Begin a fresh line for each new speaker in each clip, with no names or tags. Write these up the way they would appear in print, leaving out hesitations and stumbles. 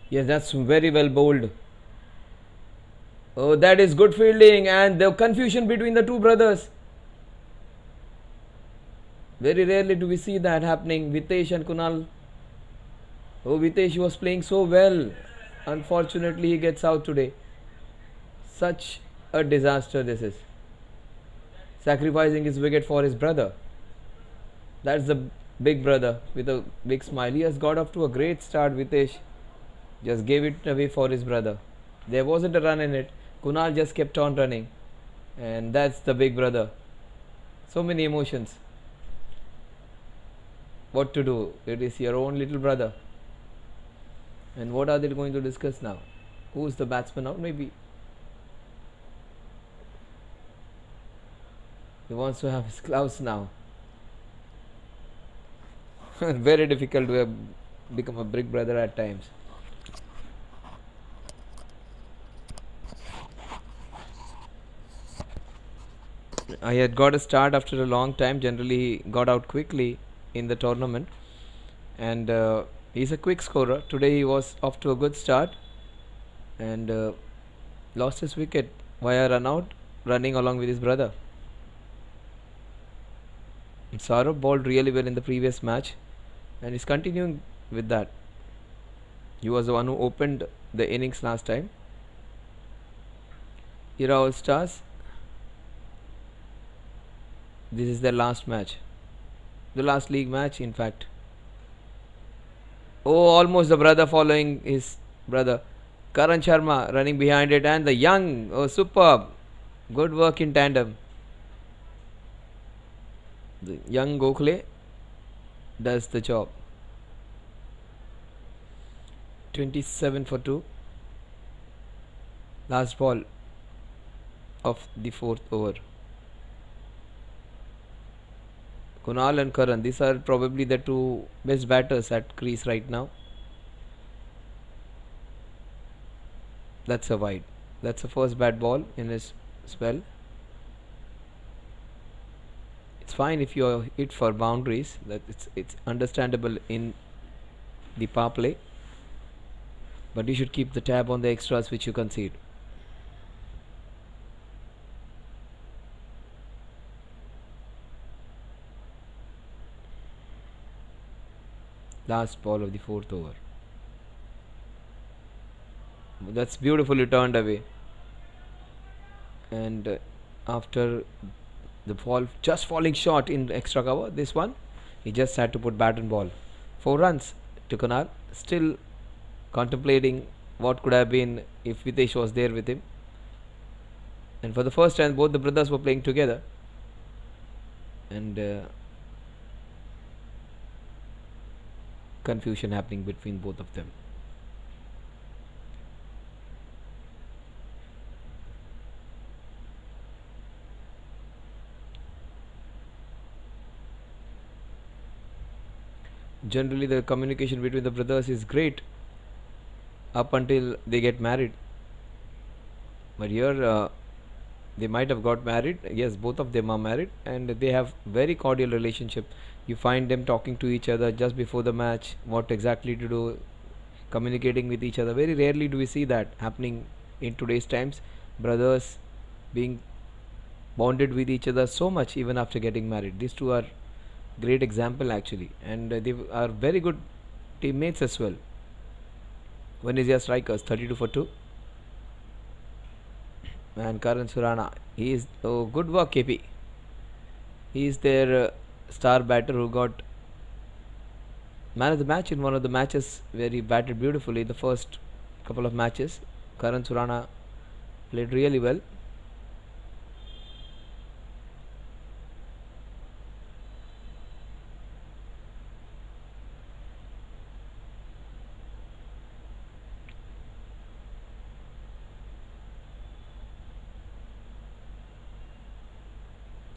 Yes, that's very well bowled. Oh, that is good fielding, and the confusion between the two brothers. Very rarely do we see that happening. Vitesh and Kunal. Oh, Vitesh was playing so well. Unfortunately, he gets out today. Such a disaster this is. Sacrificing his wicket for his brother. That's the big brother with a big smile. He has got off to a great start, Vitesh. Just gave it away for his brother. There wasn't a run in it. Kunal just kept on running. And that's the big brother. So many emotions. What to do? It is your own little brother. And what are they going to discuss now? Who's the batsman out? Maybe he wants to have his gloves now. Very difficult to become a big brother at times. I had got a start after a long time. Generally, he got out quickly in the tournament, and he's a quick scorer. Today, he was off to a good start, and lost his wicket via run out, running along with his brother. Saurabh bowled really well in the previous match, and he's continuing with that. He was the one who opened the innings last time. Here are all stars. This is their last match, the last league match, in fact. Oh, almost the brother following his brother. Karan Sharma running behind it, and the young, oh, superb. Good work in tandem. The young Gokhale does the job. 27 for 2. Last ball of the 4th over. Kunal and Karan, these are probably the two best batters at crease right now. That's a wide. That's the first bad ball in his spell. It's fine if you hit for boundaries. That it's understandable in the power play, but you should keep the tab on the extras which you concede. Last ball of the 4th over. That's beautifully turned away, and after the ball just falling short in extra cover, this one he just had to put bat and ball. 4 runs to Kunal, still contemplating what could have been if Vitesh was there with him. And for the first time, both the brothers were playing together, and confusion happening between both of them. Generally, the communication between the brothers is great up until they get married. But here, they might have got married. Yes, both of them are married, and they have very cordial relationship. You find them talking to each other just before the match, what exactly to do, communicating with each other. Very rarely do we see that happening in today's times. Brothers being bonded with each other so much even after getting married. These two are great example actually, and they are very good teammates as well. Venezia strikers 32 for 2. And Karan Surana, he is good work, KP. He is their star batter who got man of the match in one of the matches where he batted beautifully. The first couple of matches, Karan Surana played really well.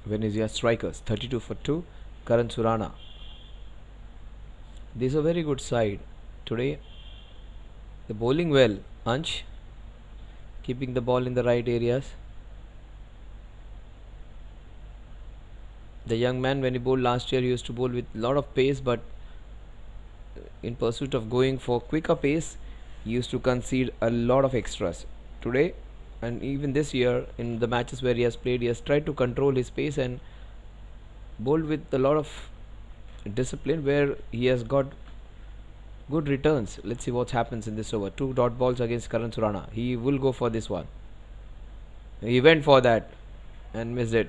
Venezia strikers 32 for 2. Karan Surana. This is a very good side today. The bowling well. Ansh keeping the ball in the right areas. The young man, when he bowled last year, he used to bowl with a lot of pace, but in pursuit of going for quicker pace, he used to concede a lot of extras. Today, and even this year, in the matches where he has played, he has tried to control his pace and bowled with a lot of discipline, where he has got good returns. Let's see what happens in this over. Two dot balls against Karan Surana. He will go for this one. He went for that and missed it.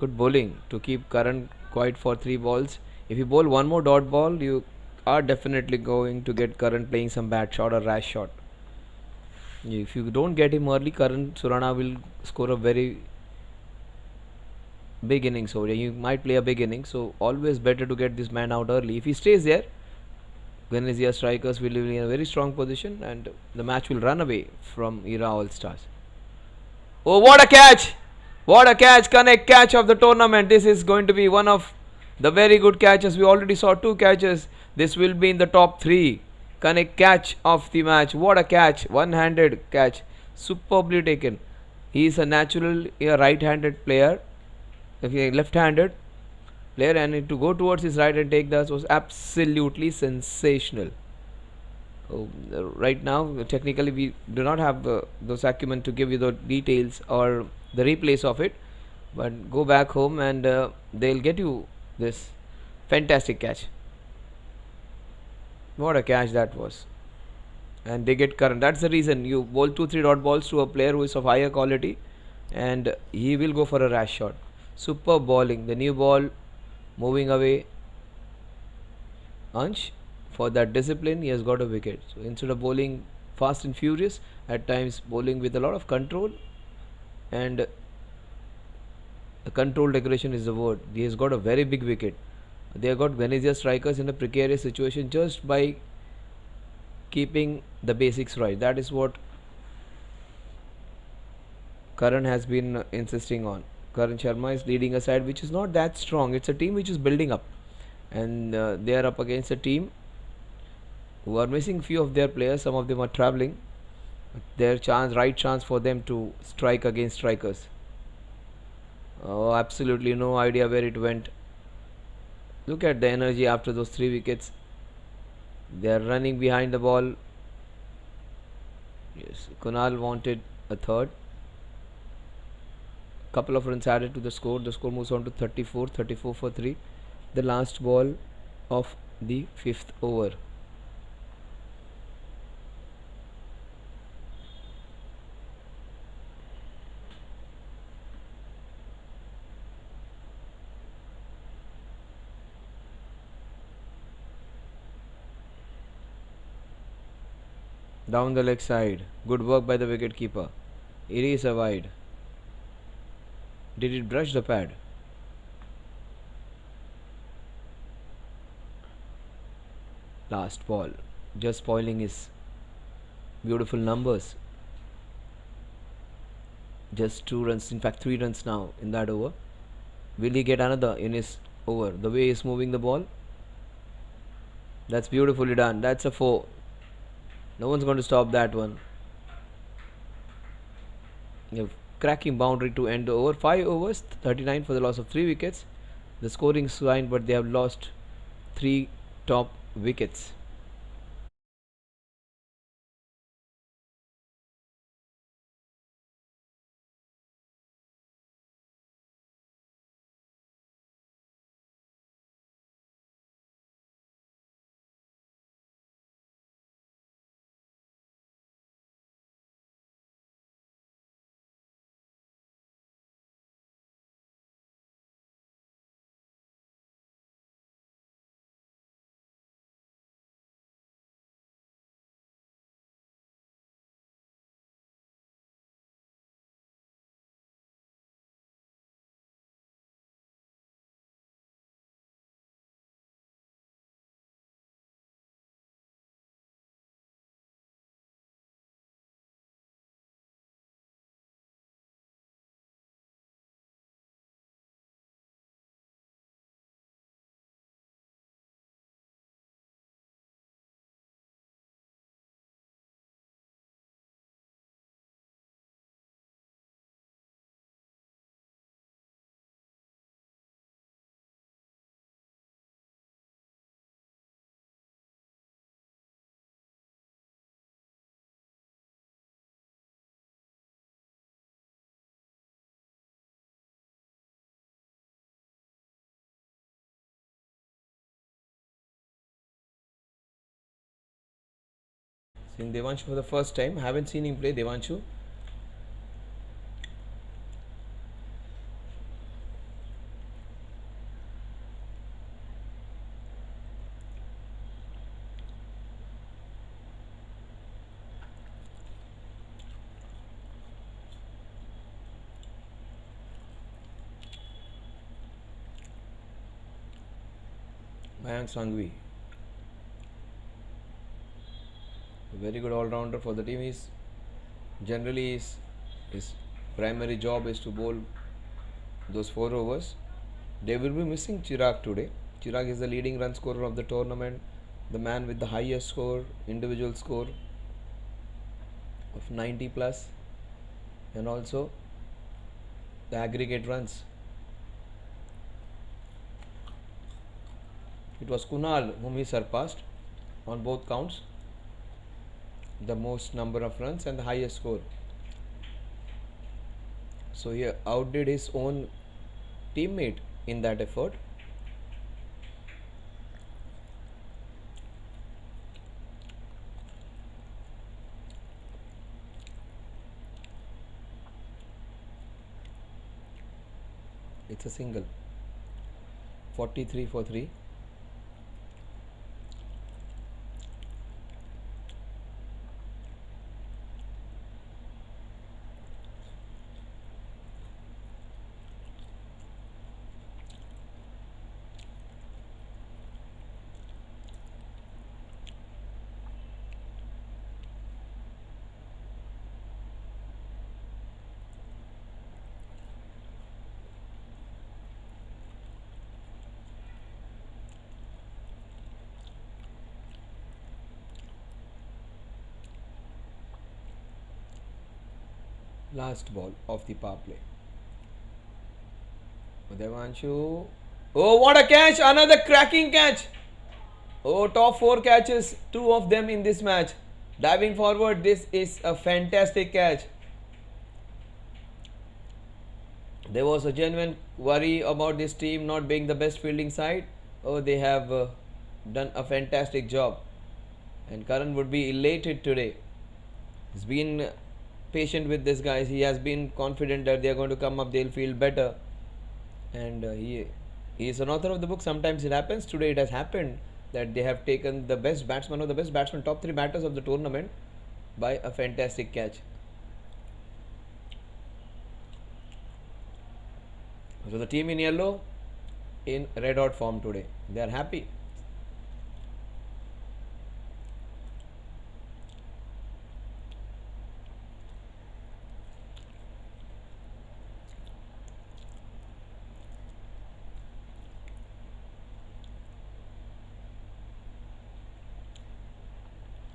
Good bowling to keep Karan quiet for 3 balls. If you bowl one more dot ball, you are definitely going to get Karan playing some bad shot or rash shot. If you don't get him early, Karan Surana will score a very big innings. So you might play a big innings. So always better to get this man out early. If he stays there, Venezia strikers will be in a very strong position and the match will run away from Era All Stars. Oh, what a catch! What a catch! Connect catch of the tournament. This is going to be one of the very good catches. We already saw 2 catches. This will be in the top 3. Connect catch of the match. What a catch! One-handed catch. Superbly taken. He is a natural right-handed player. If he left-handed player and to go towards his right and take that was absolutely sensational. Right now, technically, we do not have those acumen to give you the details or the replays of it, but go back home and they'll get you this fantastic catch. What a catch that was! And they get Karan. That's the reason you bowl 2-3 dot balls to a player who is of higher quality, and he will go for a rash shot. Super bowling. The new ball moving away. Ansh, for that discipline, he has got a wicket. So instead of bowling fast and furious, at times bowling with a lot of control, and the controlled aggression is the word. He has got a very big wicket. They have got Venezia strikers in a precarious situation just by keeping the basics right. That is what Karan has been insisting on. Karan Sharma is leading a side which is not that strong. It's a team which is building up, and they are up against a team who are missing few of their players. Some of them are travelling. Their right chance for them to strike against strikers. Oh, absolutely no idea where it went. Look at the energy after those 3 wickets. They are running behind the ball. Yes, Kunal wanted a third. Couple of runs added to the score. The score moves on to 34, 34 for 3. The last ball of the 5th over. Down the leg side. Good work by the wicket keeper. It is a wide. Did it brush the pad? Last ball. Just spoiling his beautiful numbers. Just 2 runs, in fact 3 runs now in that over. Will he get another in his over? The way he's moving the ball. That's beautifully done. That's a 4. No one's going to stop that one. Cracking boundary to end the over. 5 overs, 39 for the loss of 3 wickets. The scoring is fine, but they have lost 3 top wickets. Seeing Devanshu for the first time. Haven't seen him play. Devanshu. Mayank Sangvi. A very good all-rounder for the team. Is generally his primary job is to bowl those 4 overs. They will be missing Chirag today. Chirag is the leading run scorer of the tournament, the man with the highest score, individual score of 90 plus, and also the aggregate runs. It was Kunal whom he surpassed on both counts, the most number of runs and the highest score. So he outdid his own teammate in that effort. It's a single. 43 for 3. Last ball of the power play. Devanshu. Oh, what a catch! Another cracking catch! Oh, top 4 catches, 2 of them in this match. Diving forward, this is a fantastic catch. There was a genuine worry about this team not being the best fielding side. Oh, they have done a fantastic job. And Karan would be elated today. He's been patient with this guys. He has been confident that they are going to come up, they'll feel better. And he is an author of the book. Sometimes it happens. Today it has happened that they have taken the best batsman or the best batsman, top 3 batters of the tournament by a fantastic catch. So the team in yellow in red hot form today. They are happy.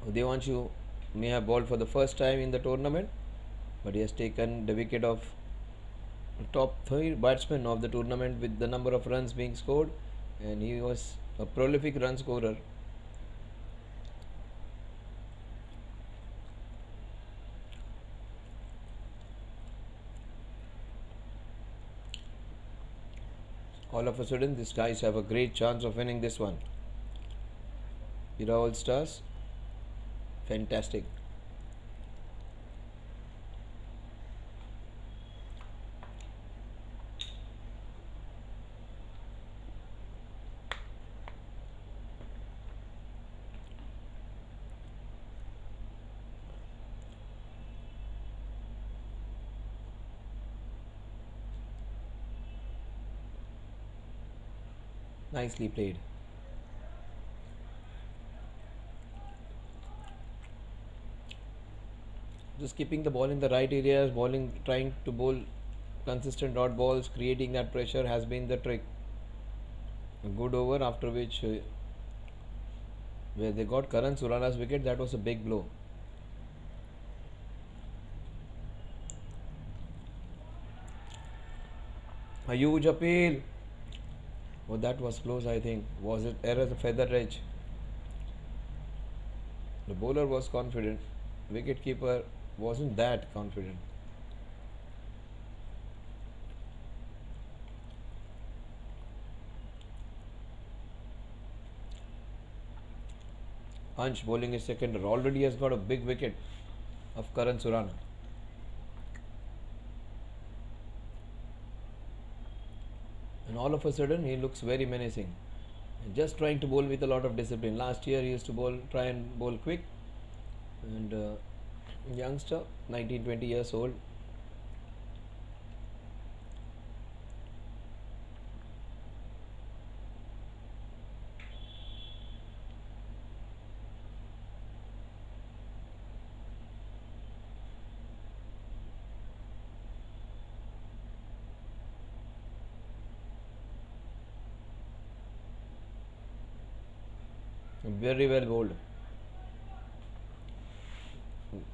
Devanshu may have bowled for the first time in the tournament, but he has taken the wicket of top 3 batsmen of the tournament with the number of runs being scored, and he was a prolific run scorer. All of a sudden, these guys have a great chance of winning this one. Ira All Stars, fantastic. Nicely played. Just keeping the ball in the right areas, bowling, trying to bowl consistent dot balls, creating that pressure has been the trick. A good over, after which where they got Karan Surala's wicket, that was a big blow. A huge appeal. Oh, that was close, I think. Was it error the feather edge? The bowler was confident. Wicket keeper wasn't that confident. Ansh bowling his second over. Already has got a big wicket of Karan Surana. And all of a sudden he looks very menacing. Just trying to bowl with a lot of discipline. Last year he used to try and bowl quick. And youngster, 19-20 years old. Very well bowled.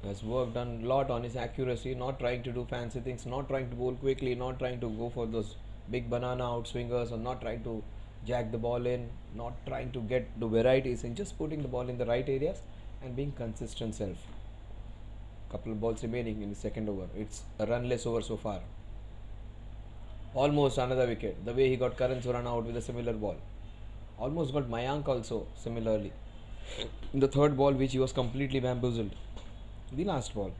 Has worked on a lot on his accuracy, not trying to do fancy things, not trying to bowl quickly, not trying to go for those big banana outswingers, or not trying to jack the ball in, not trying to get the varieties, and just putting the ball in the right areas and being consistent self. Couple of balls remaining in the second over. It's a runless over so far. Almost another wicket. The way he got Karan Surana out with a similar ball. Almost got Mayank also similarly. In the third ball, which he was completely bamboozled. The last ball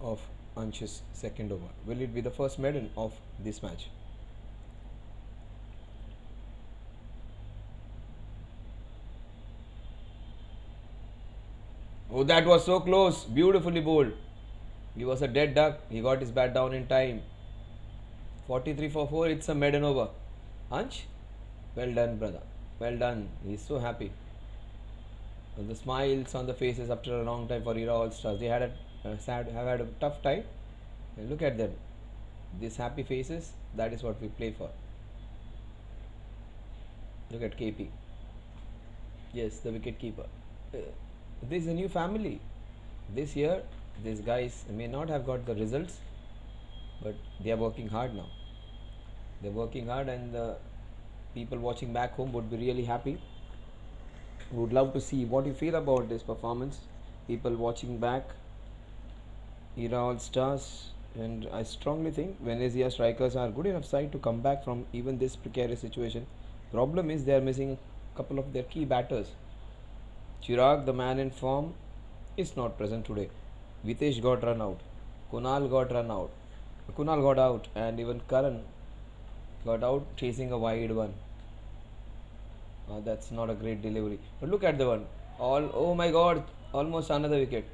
of Ansh's second over. Will it be the first maiden of this match? Oh, that was so close. Beautifully bowled. He was a dead duck. He got his bat down in time. 43 for 4. It's a maiden over. Ansh, well done, brother. Well done. He's so happy. And the smiles on the faces after a long time for Ira All Stars. They had have had a tough time. And look at them. These happy faces. That is what we play for. Look at KP. Yes, the wicket keeper. This is a new family. This year, these guys may not have got the results, but they are working hard now. They're working hard, and the people watching back home would be really happy. Would love to see what you feel about this performance. People watching back, Ira All Stars, and I strongly think Venezia strikers are good enough side to come back from even this precarious situation. Problem is they are missing a couple of their key batters. Chirag, the man in form, is not present today. Vitesh got run out. Kunal got run out. Kunal got out, and even Karan got out chasing a wide one. That's not a great delivery. But look at the one. Oh my God! Almost another wicket.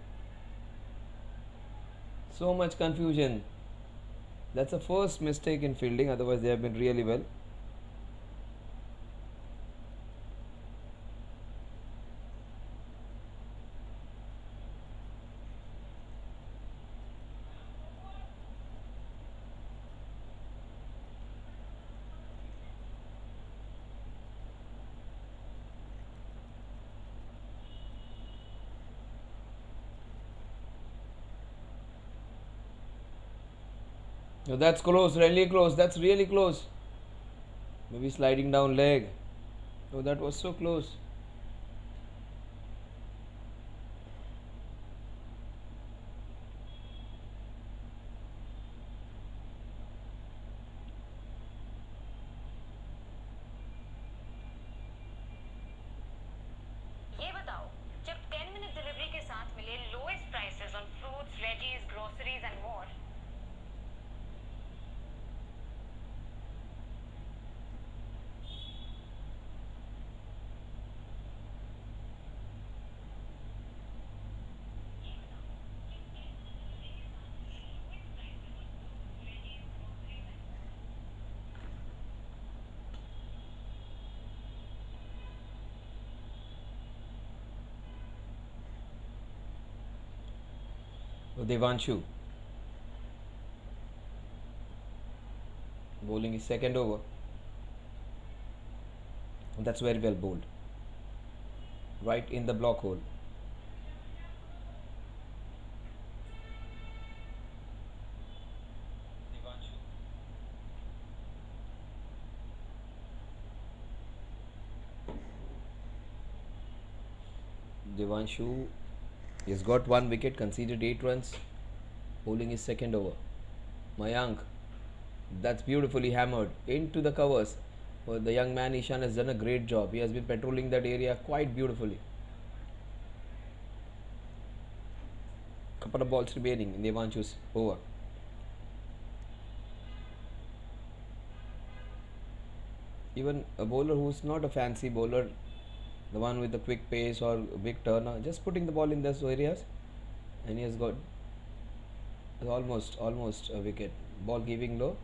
So much confusion. That's a first mistake in fielding. Otherwise, they have been really well. No, that's close, really close. That's really close. Maybe sliding down leg. Oh, that was so close.
ये बताओ, जब 10-minute delivery के साथ मिले lowest prices on fruits, veggies, groceries and more.
Devanshu bowling his second over. That's very well bowled. Right in the block hole. Devanshu has got one wicket, conceded 8 runs, bowling his second over. Mayank, that's beautifully hammered into the covers. Well, the young man Ishan has done a great job. He has been patrolling that area quite beautifully. Couple of balls remaining in Devanshu's over. Even a bowler who's not a fancy bowler, the one with the quick pace or a big turner, just putting the ball in those areas, and he has got almost a wicket. Ball giving low.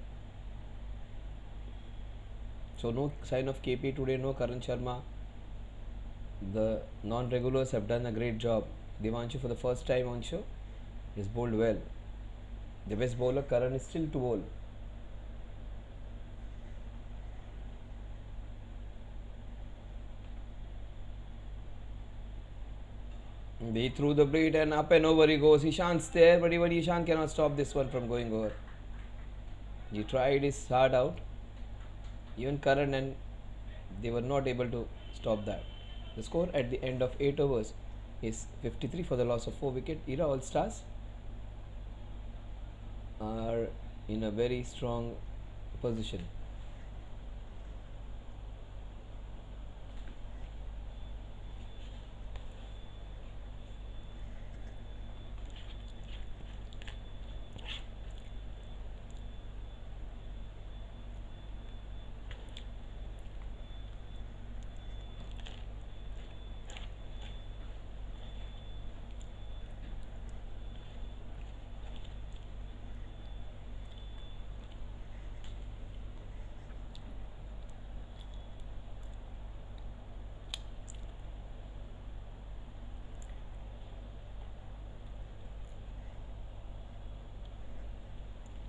So no sign of KP today, no Karan Sharma. The non-regulars have done a great job. Devanshu for the first time on show is bowled well. The best bowler Karan is still to bowl. He threw the blade and up and over he goes. Ishan's there, but even Ishan cannot stop this one from going over. He tried his hard out. Even Karan, and they were not able to stop that. The score at the end of 8 overs is 53 for the loss of 4 wickets. Era All Stars are in a very strong position.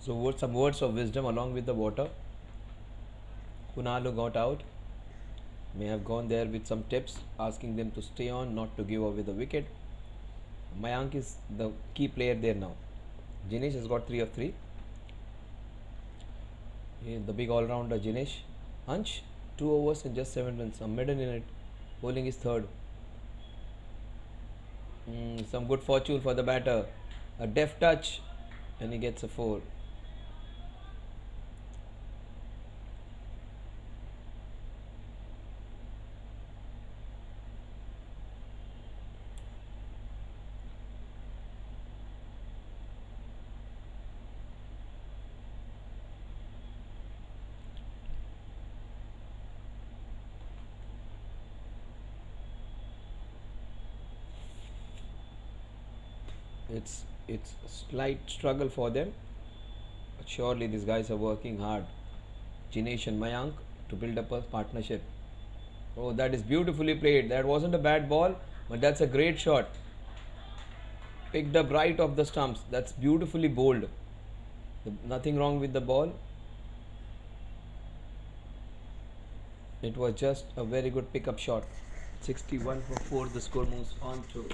So some words of wisdom along with the water. Kunal, who got out, may have gone there with some tips asking them to stay on, not to give away the wicket. Mayank is the key player there now. Jinesh has got 3 of 3. The big all-rounder Jinesh. Ansh, 2 overs and just 7 runs. A maiden in it. Bowling is third. Some good fortune for the batter. A deft touch and he gets a 4. It's a slight struggle for them, but surely these guys are working hard. Jinesh and Mayank to build up a partnership. Oh, that is beautifully played. That wasn't a bad ball, but that's a great shot. Picked up right off the stumps. That's beautifully bowled. Nothing wrong with the ball. It was just a very good pickup shot. 61 for 4. The score moves on to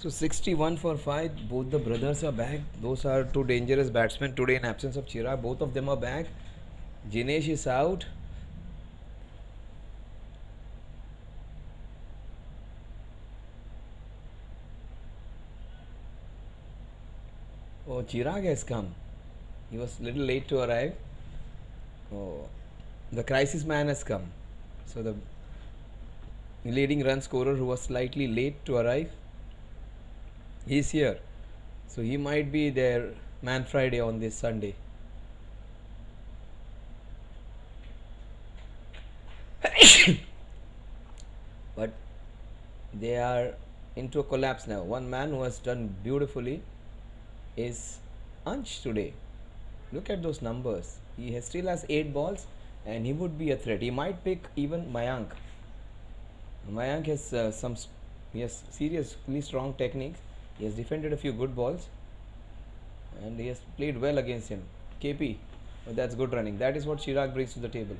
So 61 for 5. Both the brothers are back. Those are two dangerous batsmen today in absence of Chirag. Both of them are back. Jinesh is out. Oh, Chirag has come. He was little late to arrive. Oh, the crisis man has come. So the leading run scorer who was slightly late to arrive, he's here. So he might be their man Friday on this Sunday. But they are into a collapse now. One man who has done beautifully is Ansh today. Look at those numbers. He still has 8 balls and he would be a threat. He might pick even Mayank. Mayank has he has seriously strong techniques. He has defended a few good balls and he has played well against him. KP, oh, that's good running. That is what Chirag brings to the table.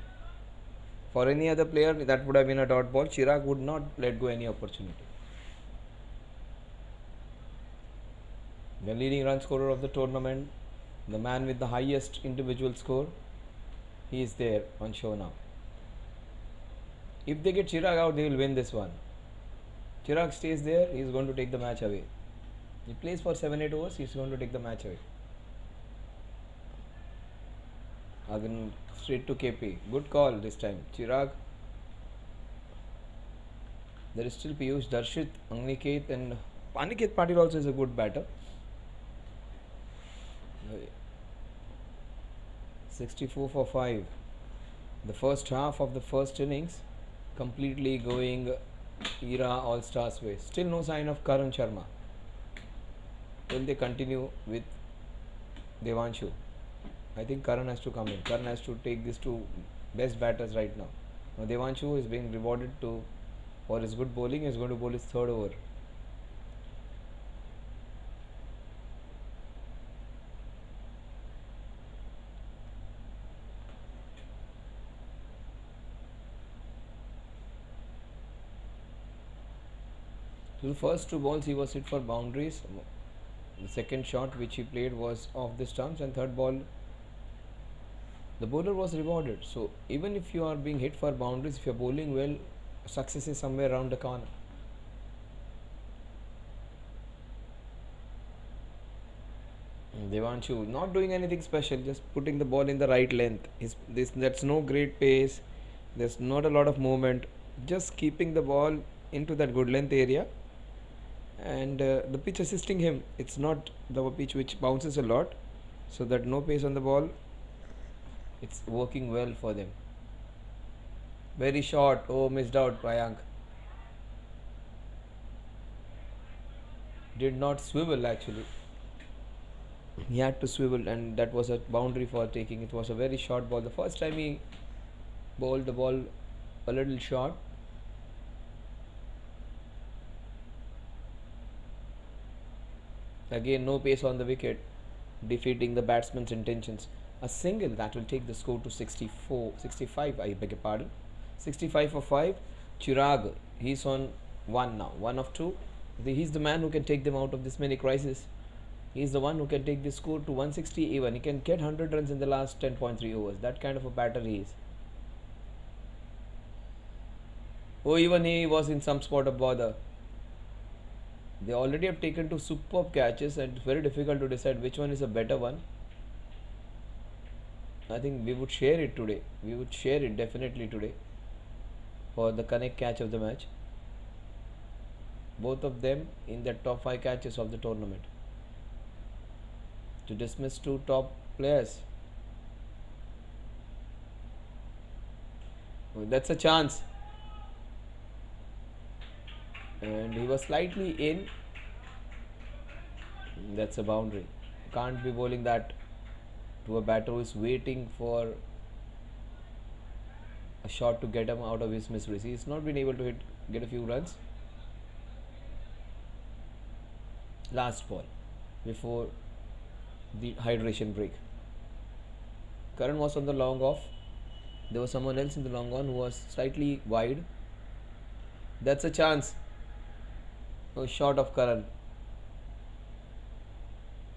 For any other player, that would have been a dot ball. Chirag would not let go any opportunity. The leading run scorer of the tournament, the man with the highest individual score, he is there on show now. If they get Chirag out, they will win this one. Chirag stays there, he is going to take the match away. He plays for 7-8 overs, he is going to take the match away. Again, straight to KP. Good call this time. Chirag. There is still Piyush, Darshit, Aniket, and Aniket Patil also is a good batter. 64 for 5. The first half of the first innings completely going era all-stars way. Still no sign of Karan Sharma. Will they continue with Devanshu? I think Karan has to come in. Karan has to take these two best batters right now. Now Devanshu is being rewarded for his good bowling. He is going to bowl his third over. So the first 2 balls he was hit for boundaries. The second shot which he played was off the stumps, and third ball the bowler was rewarded. So even if you are being hit for boundaries, if you are bowling well, success is somewhere around the corner. Devanshu not doing anything special, just putting the ball in the right length. That's no great pace. There's not a lot of movement. Just keeping the ball into that good length area, and the pitch assisting him. It's not the pitch which bounces a lot, so that no pace on the ball. It's working well for them. Very short. Oh, missed out Mayank. Did not swivel actually. He had to swivel, and that was a boundary for taking. It was a very short ball. The first time he bowled the ball a little short. Again, no pace on the wicket, defeating the batsman's intentions. A single that will take the score to 65, I beg your pardon. 65 for 5. Chirag, he's on 1 now, 1 of 2. He's the man who can take them out of this many crises. He's the one who can take the score to 160 even. He can get 100 runs in the last 10.3 overs. That kind of a batter he is. Oh, even he was in some spot of bother. They already have taken 2 superb catches, and it's very difficult to decide which one is a better one. I think we would share it today. We would share it definitely today for the connect catch of the match. Both of them in the top 5 catches of the tournament. To dismiss 2 top players. Oh, that's a chance. And he was slightly in. That's a boundary. Can't be bowling that to a batter who is waiting for a shot to get him out of his miseries. He's not been able to get a few runs. Last ball before the hydration break. Karan was on the long off. There was someone else in the long on who was slightly wide. That's a chance. Oh, shot of Karan.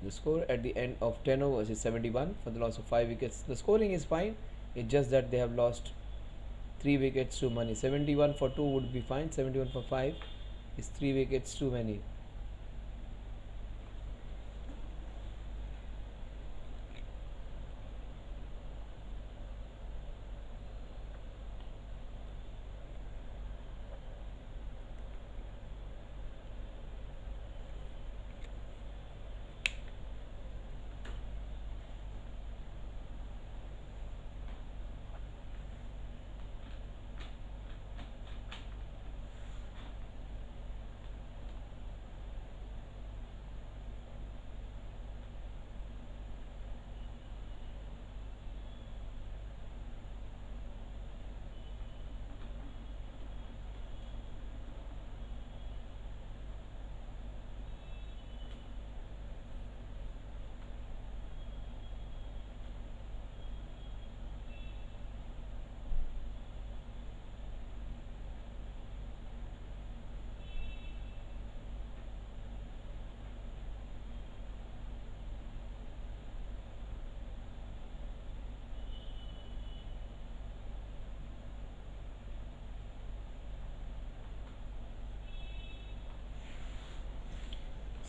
The score at the end of 10 overs is 71 for the loss of 5 wickets. The scoring is fine. It's just that they have lost 3 wickets too many. 71 for 2 would be fine. 71 for 5 is 3 wickets too many.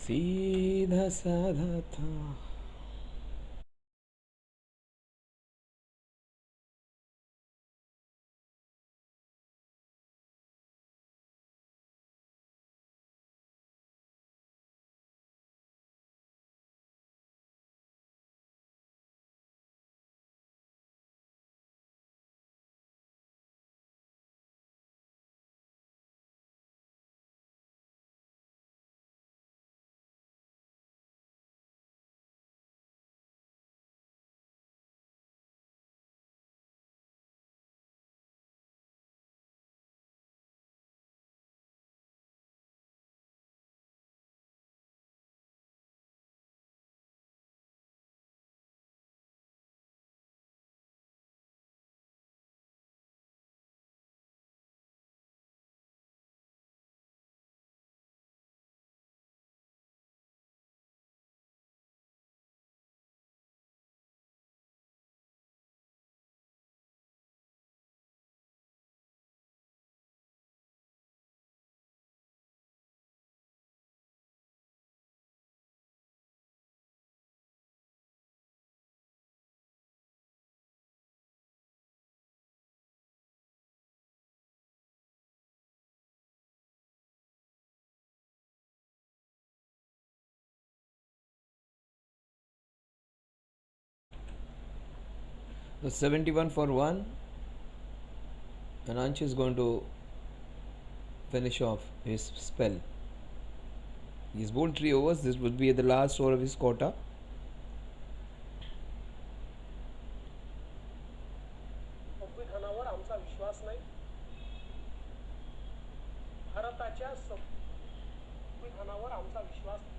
सीधा साधा था. The 71 for 1, and Ansh is going to finish off his spell. He's bowled 3 overs. This would be the last over of his quota.
संविधानावर आमचा विश्वास नाही. भारताच्या संविधानावर आमचा विश्वास नाही.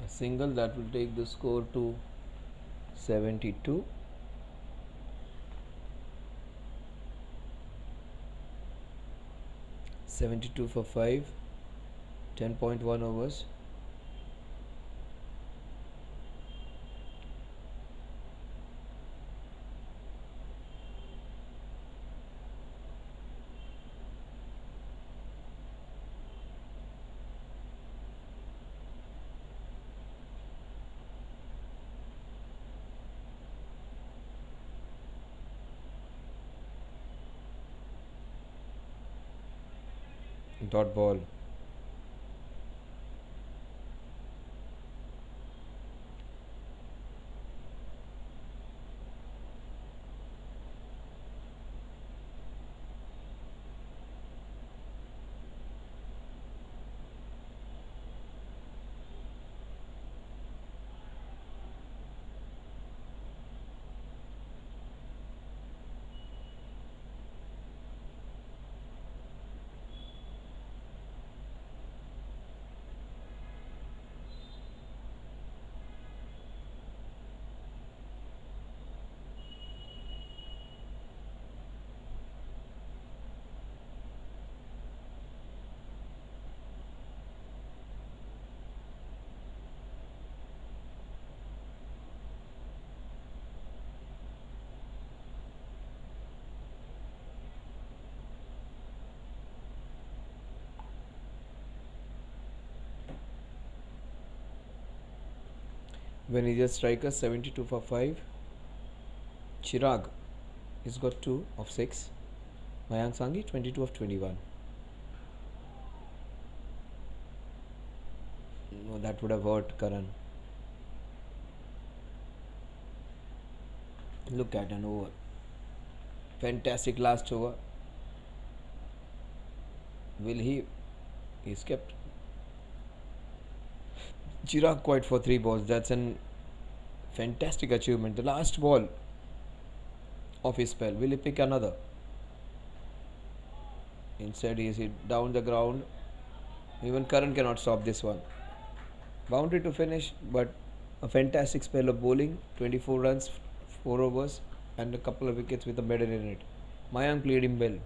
A single that will take the score to 72. For 5, 10.1 overs. Dot ball. Venezia striker 72 for 5. Chirag, he's got 2 of 6. Mayank Sanghi 22 of 21. No, that would have hurt Karan. Look at an over. Fantastic last over. Will he? He's kept. Chirag quite for 3 balls. That's an fantastic achievement. The last ball of his spell. Will he pick another? Instead, he is hit down the ground. Even Karan cannot stop this one. Boundary to finish, but a fantastic spell of bowling. 24 runs, 4 overs, and a couple of wickets with a medal in it. Mayank played him well.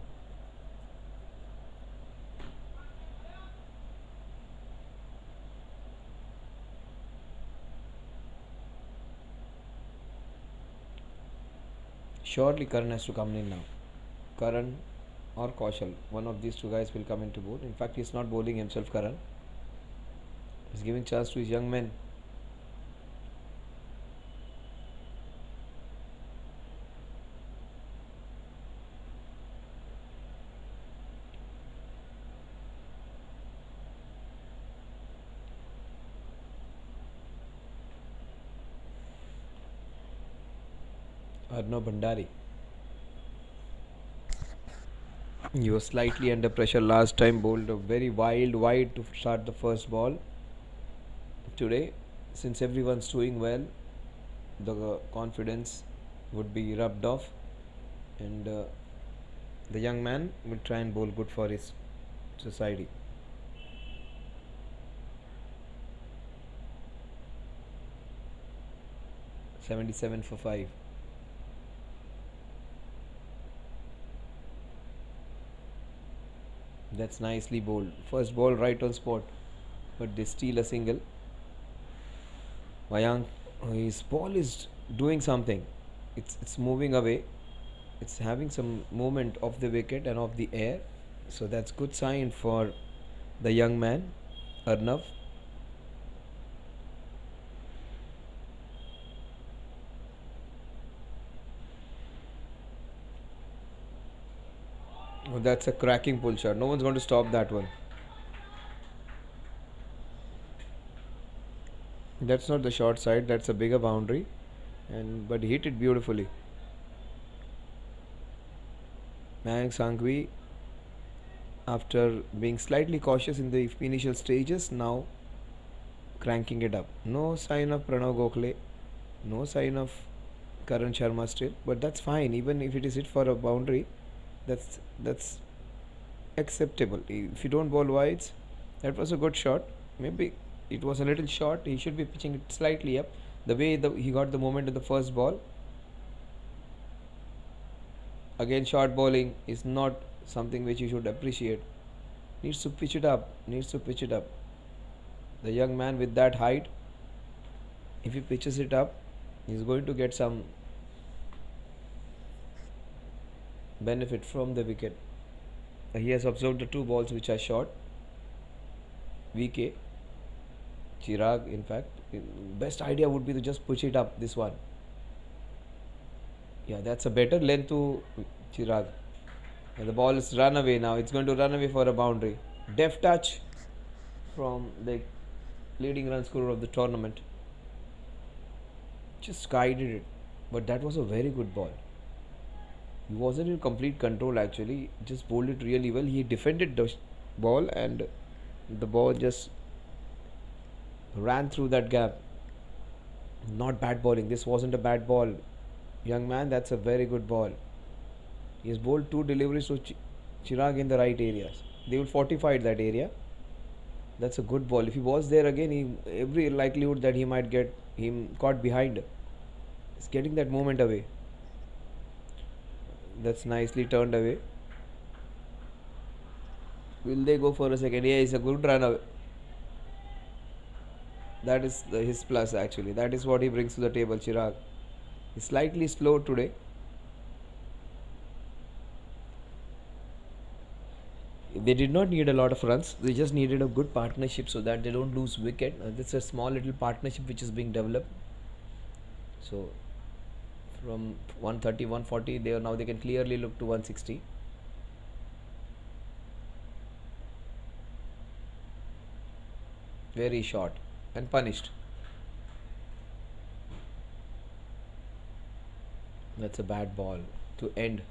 Surely Karan has to come in now. Karan or Kaushal, one of these two guys will come into bowl. In fact, he's not bowling himself, Karan. He's giving chance to his young men. Arnav Bhandari. He was slightly under pressure last time, bowled a very wide to start the first ball. Today, since everyone's doing well, the confidence would be rubbed off, and the young man will try and bowl good for his society. "77 for 5. That's nicely bowled. First ball right on spot, but they steal a single. Mayank, his ball is doing something. It's moving away. It's having some movement off the wicket and off the air. So that's good sign for the young man, Arnav. Oh, that's a cracking pull shot. No one's going to stop that one. That's not the short side. That's a bigger boundary, but he hit it beautifully. Mayank Sangvi, after being slightly cautious in the initial stages, now cranking it up. No sign of Pranav Gokhale, no sign of Karan Sharma still, but that's fine. Even if it is hit for a boundary, that's acceptable. If you don't bowl wides, that was a good shot. Maybe it was a little short. He should be pitching it slightly up. The way he got the moment in the first ball. Again, short bowling is not something which you should appreciate. Needs to pitch it up. The young man with that height, if he pitches it up, he's going to get some benefit from the wicket. He has observed the 2 balls which are short. VK, Chirag, in fact, best idea would be to just push it up, this one. Yeah, that's a better length to Chirag. And the ball is run away now. It's going to run away for a boundary. Deft touch from the leading run scorer of the tournament. Just guided it. But that was a very good ball. He wasn't in complete control actually. Just bowled it really well. He defended the ball and the ball just ran through that gap. Not bad bowling. This wasn't a bad ball. Young man, that's a very good ball. He has bowled 2 deliveries to Chirag in the right areas. They will fortify that area. That's a good ball. If he was there again, every likelihood that he might get him caught behind. He's getting that moment away. That's nicely turned away. Will they go for a second? Yeah, it's a good run away. That is his plus actually. That is what he brings to the table, Chirag. He's slightly slow today. They did not need a lot of runs. They just needed a good partnership so that they don't lose wicket. This is a small little partnership which is being developed. So from 130, 140, now they can clearly look to 160. Very short and punished. That's a bad ball to end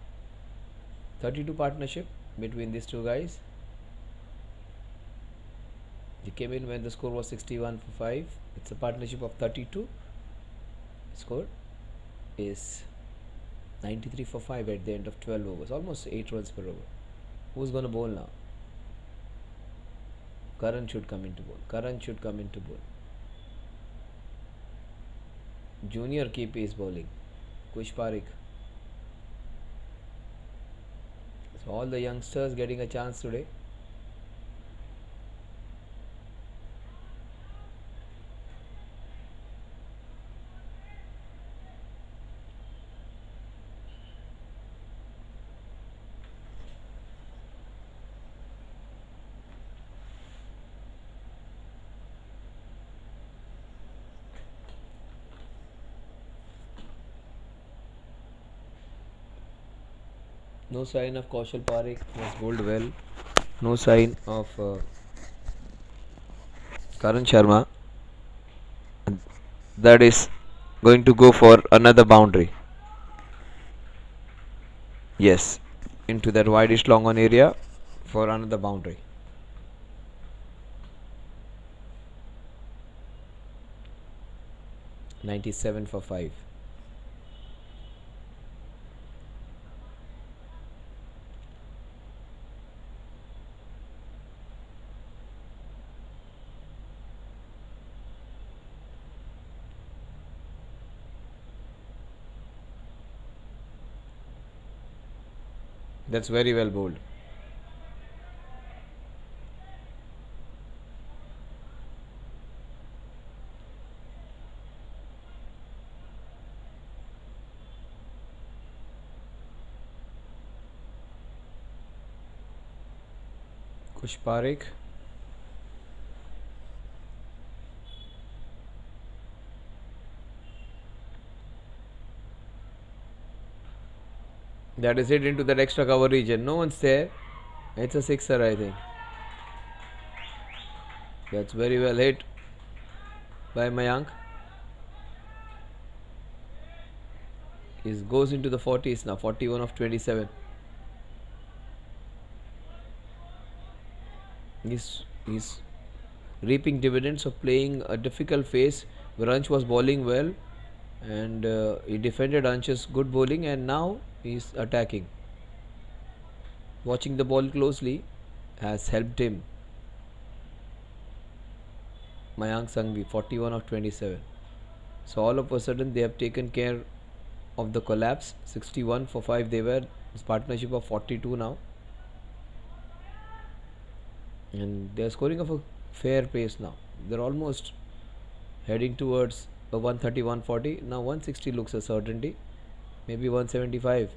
32 partnership between these two guys. They came in when the score was 61 for 5. It's a partnership of 32. Score is 93 for 5 at the end of 12 overs. Almost 8 runs per over. Who's going to bowl now? Karan should come into bowl. Karan should come into bowl. Junior KP is bowling. Kush Parikh. So all the youngsters getting a chance today. No sign of Kaushal Parikh, was bowled well. No sign of Karan Sharma. That is going to go for another boundary. Yes, into that wideish long on area for another boundary. $97 for 5. That's very well bowled. Kush Parikh. That is it into that extra cover region. No one's there. It's a sixer, I think. That's very well hit by Mayank. He goes into the 40s now. 41 of 27. He's reaping dividends of playing a difficult phase where Ansh was bowling well, and he defended Ansh's good bowling, and now he's attacking. Watching the ball closely has helped him. Mayank Sanghvi, 41 of 27. So all of a sudden they have taken care of the collapse. 61 for 5 they were. It's partnership of 42 now. And they are scoring of a fair pace now. They're almost heading towards a 130, 140. Now 160 looks a certainty. Maybe 175.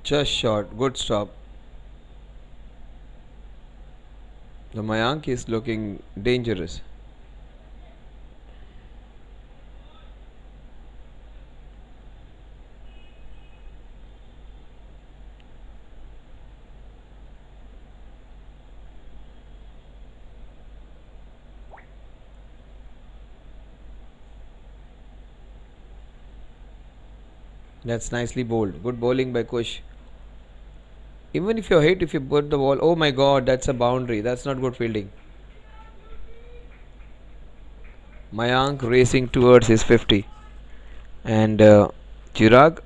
Just short. Good stop. The Mayank is looking dangerous. That's nicely bowled. Good bowling by Kush. Even if you're hit, if you put the ball, oh my god, that's a boundary. That's not good fielding. Mayank racing towards his 50. And Chirag,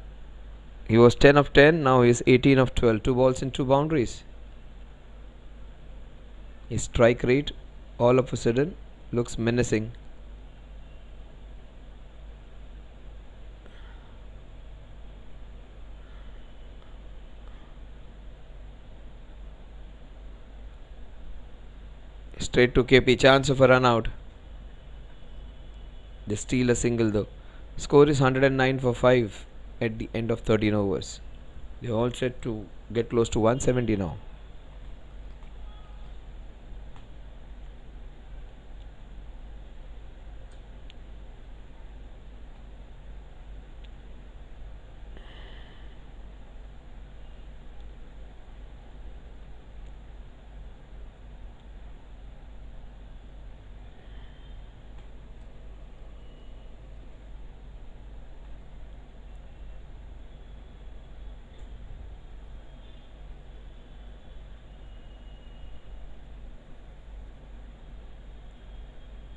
he was 10 of 10, now he's 18 of 12. 2 balls and 2 boundaries. His strike rate all of a sudden looks menacing. Straight to KP, chance of a run out. They steal a single though. Score is 109 for 5 at the end of 13 overs. They all set to get close to 170 now.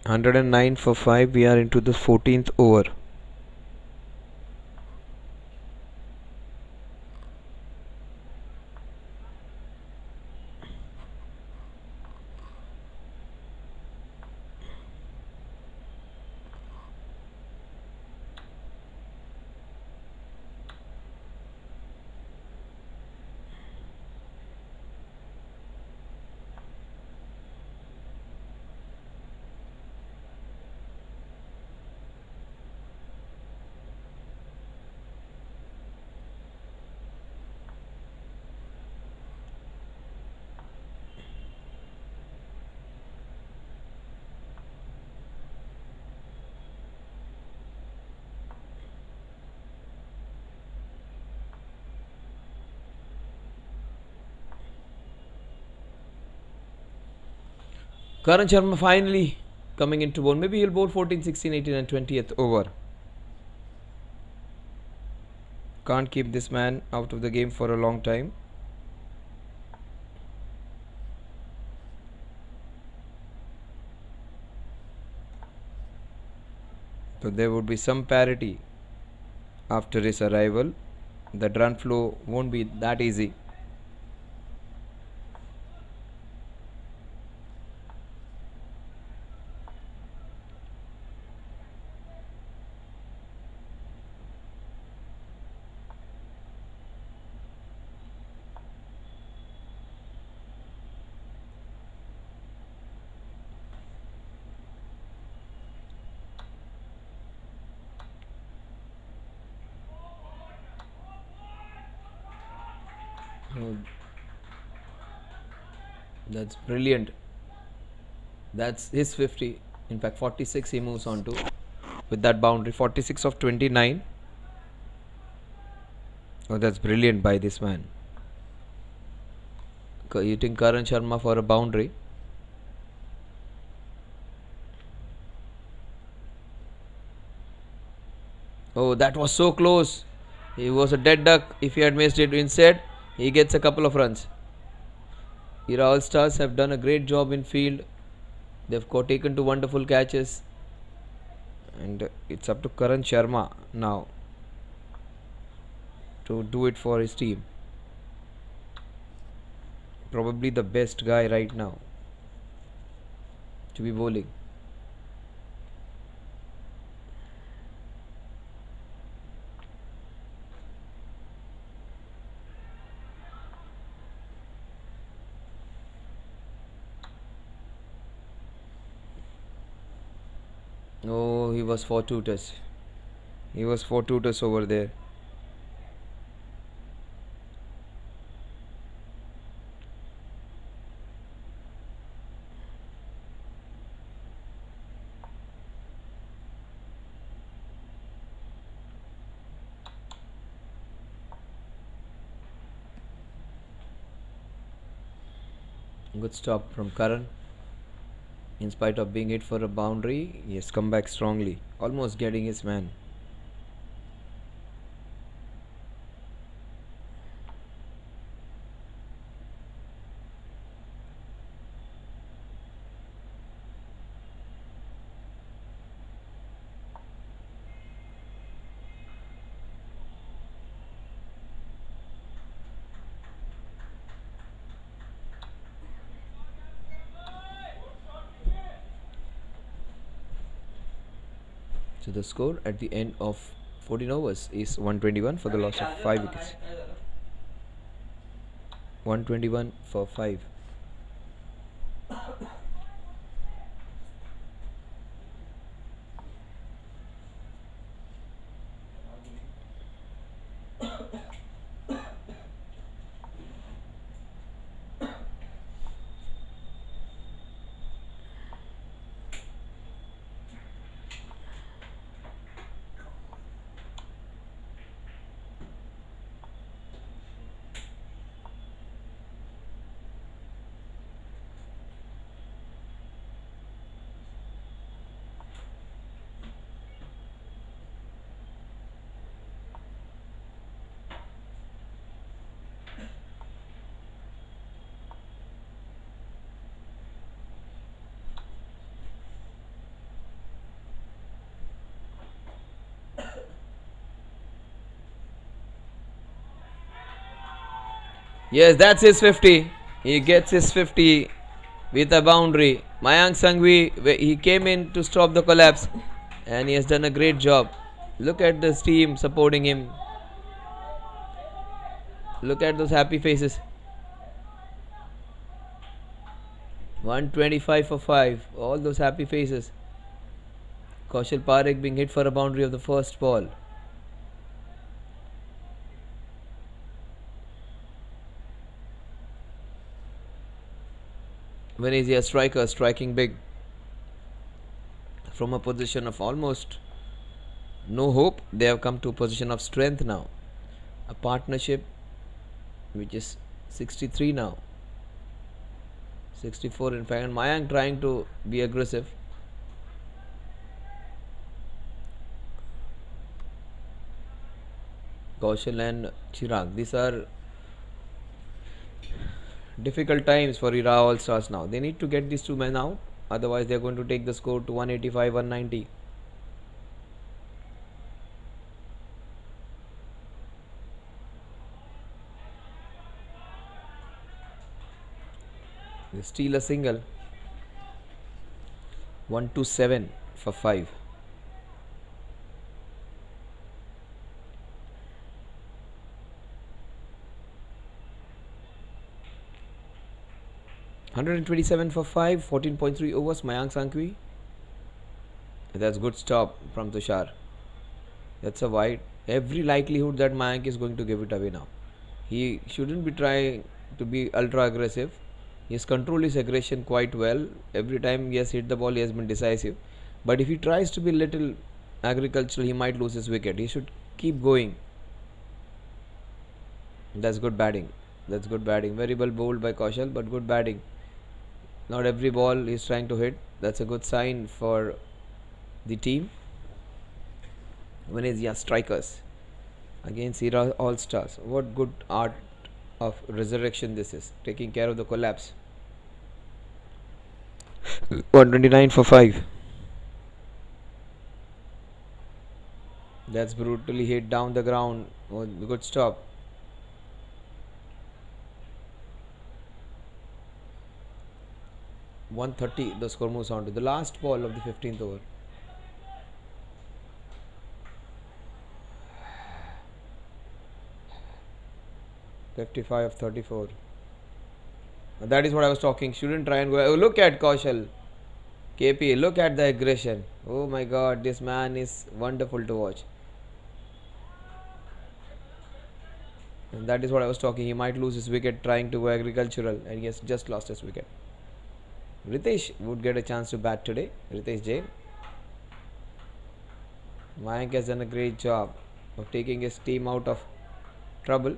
Hundred and nine for 5. We are into the 14th over. Karan Sharma finally coming into bowl. Maybe he'll bowl 14, 16, 18 and 20th over. Can't keep this man out of the game for a long time. So there would be some parity after his arrival. The run flow won't be that easy. Oh, that's brilliant. That's his 50. In fact, 46 he moves on to with that boundary. 46 of 29. Oh, that's brilliant by this man. Hitting Karan Sharma for a boundary. Oh, that was so close. He was a dead duck. If he had missed it instead, he gets a couple of runs. Here All Stars have done a great job in field. They've taken two wonderful catches. And it's up to Karan Sharma now to do it for his team. Probably the best guy right now to be bowling. Oh, he was fortuitous. He was fortuitous over there. Good stop from Karan. In spite of being hit for a boundary, he has come back strongly, almost getting his man. So the score at the end of 14 overs is 121 for the loss of 5 wickets. 121 for 5. Yes, that's his 50. He gets his 50 with a boundary. Mayank Sanghvi, he came in to stop the collapse and he has done a great job. Look at this team supporting him. Look at those happy faces. 125 for 5. All those happy faces. Kaushal Parekh being hit for a boundary of the first ball. Venezia striker striking big from a position of almost no hope. They have come to a position of strength now. A partnership which is 63 now. 64 in fact. And Mayank trying to be aggressive. Kaushal and Chirag. These are difficult times for Ira All Stars now. They need to get these two men out. Otherwise they are going to take the score to 185, 190. They steal a single. 127 for 5. $127 for 5, 14.3 overs. Mayank Sanghvi. That's good stop from Tushar. That's a wide. Every likelihood that Mayank is going to give it away now. He shouldn't be trying to be ultra aggressive. He has controlled his aggression quite well. Every time he has hit the ball, he has been decisive. But if he tries to be little agricultural, he might lose his wicket. He should keep going. That's good batting. That's good batting. Very well bowled by Kaushal, but good batting. Not every ball he's trying to hit. That's a good sign for the team. Venezia strikers against Ira All Stars. What good art of resurrection this is. Taking care of the collapse. 129 for 5. That's brutally hit down the ground. Oh, good stop. .130 the score moves on to the last ball of the 15th over. .55 of 34. That is what I was talking. Shouldn't try and go. Oh, look at Kaushal. KP, look at the aggression. Oh my god, this man is wonderful to watch. And that is what I was talking. He might lose his wicket trying to go agricultural, and he has just lost his wicket. Ritesh would get a chance to bat today. Ritesh Jain. Mayank has done a great job of taking his team out of trouble.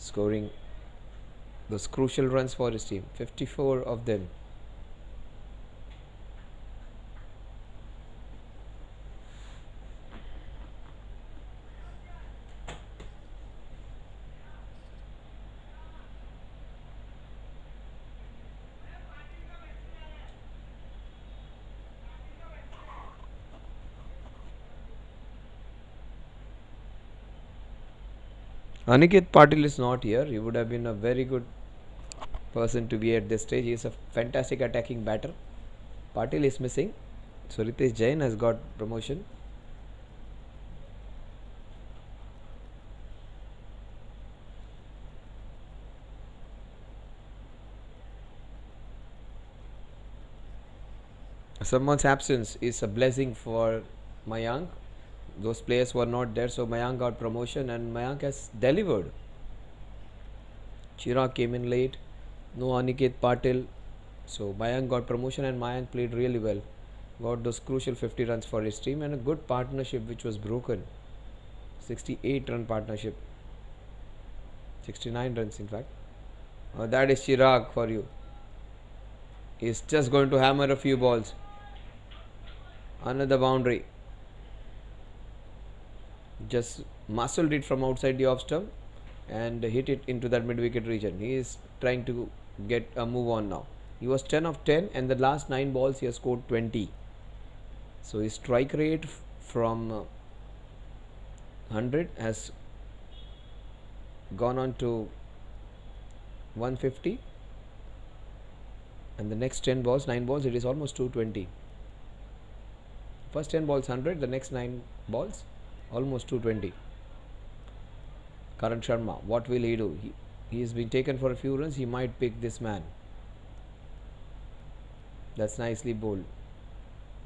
scoring those crucial runs for his team, 54 of them. Aniket Patil is not here. He would have been a very good person to be at this stage. He is a fantastic attacking batter. Patil is missing, so Ritesh Jain has got promotion. Someone's absence is a blessing for Mayank. Those players were not there, so Mayank got promotion and Mayank has delivered. Chirag came in late, no Aniket Patil, so Mayank got promotion and Mayank played really well. Got those crucial 50 runs for his team and a good partnership which was broken. 68 run partnership, 69 runs in fact. That is Chirag for you. He's just going to hammer a few balls. Another boundary. Just muscled it from outside the off stump and hit it into that mid wicket region. He is trying to get a move on now. He was 10 of 10 and the last 9 balls he has scored 20. So his strike rate from 100 has gone on to 150 and the next 10 balls, 9 balls, it is almost 220. First 10 balls 100, the next 9 balls almost 220. Karan Sharma, what will he do? He has been taken for a few runs. He might pick this man. That's nicely bowled.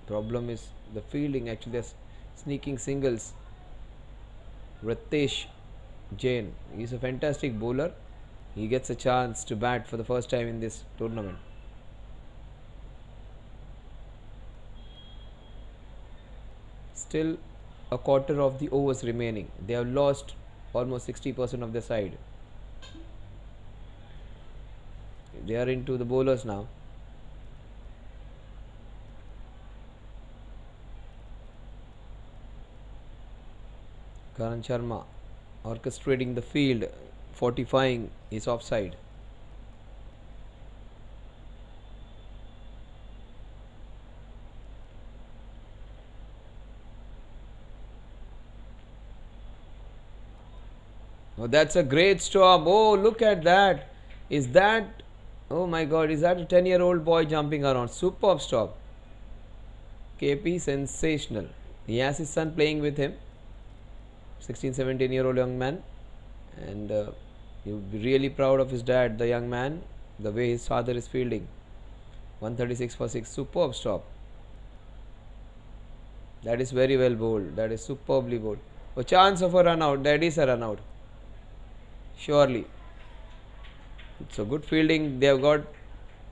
Problem is the fielding. Actually, there's sneaking singles. Ritesh Jain, he's a fantastic bowler. He gets a chance to bat for the first time in this tournament. Still a quarter of the overs remaining. They have lost almost 60% of their side. They are into the bowlers now. Karan Sharma orchestrating the field, fortifying his offside. Oh, that's a great stop. Oh, look at that. Is that, oh my god, is that a 10-year-old boy jumping around? Superb stop. KP, sensational. He has his son playing with him. 16-17-year-old young man. And he would be really proud of his dad, the young man, the way his father is fielding. 136 for 6. Superb stop. That is very well bowled. That is superbly bowled. A chance of a run out. That is a run out. Surely. So good fielding. They have got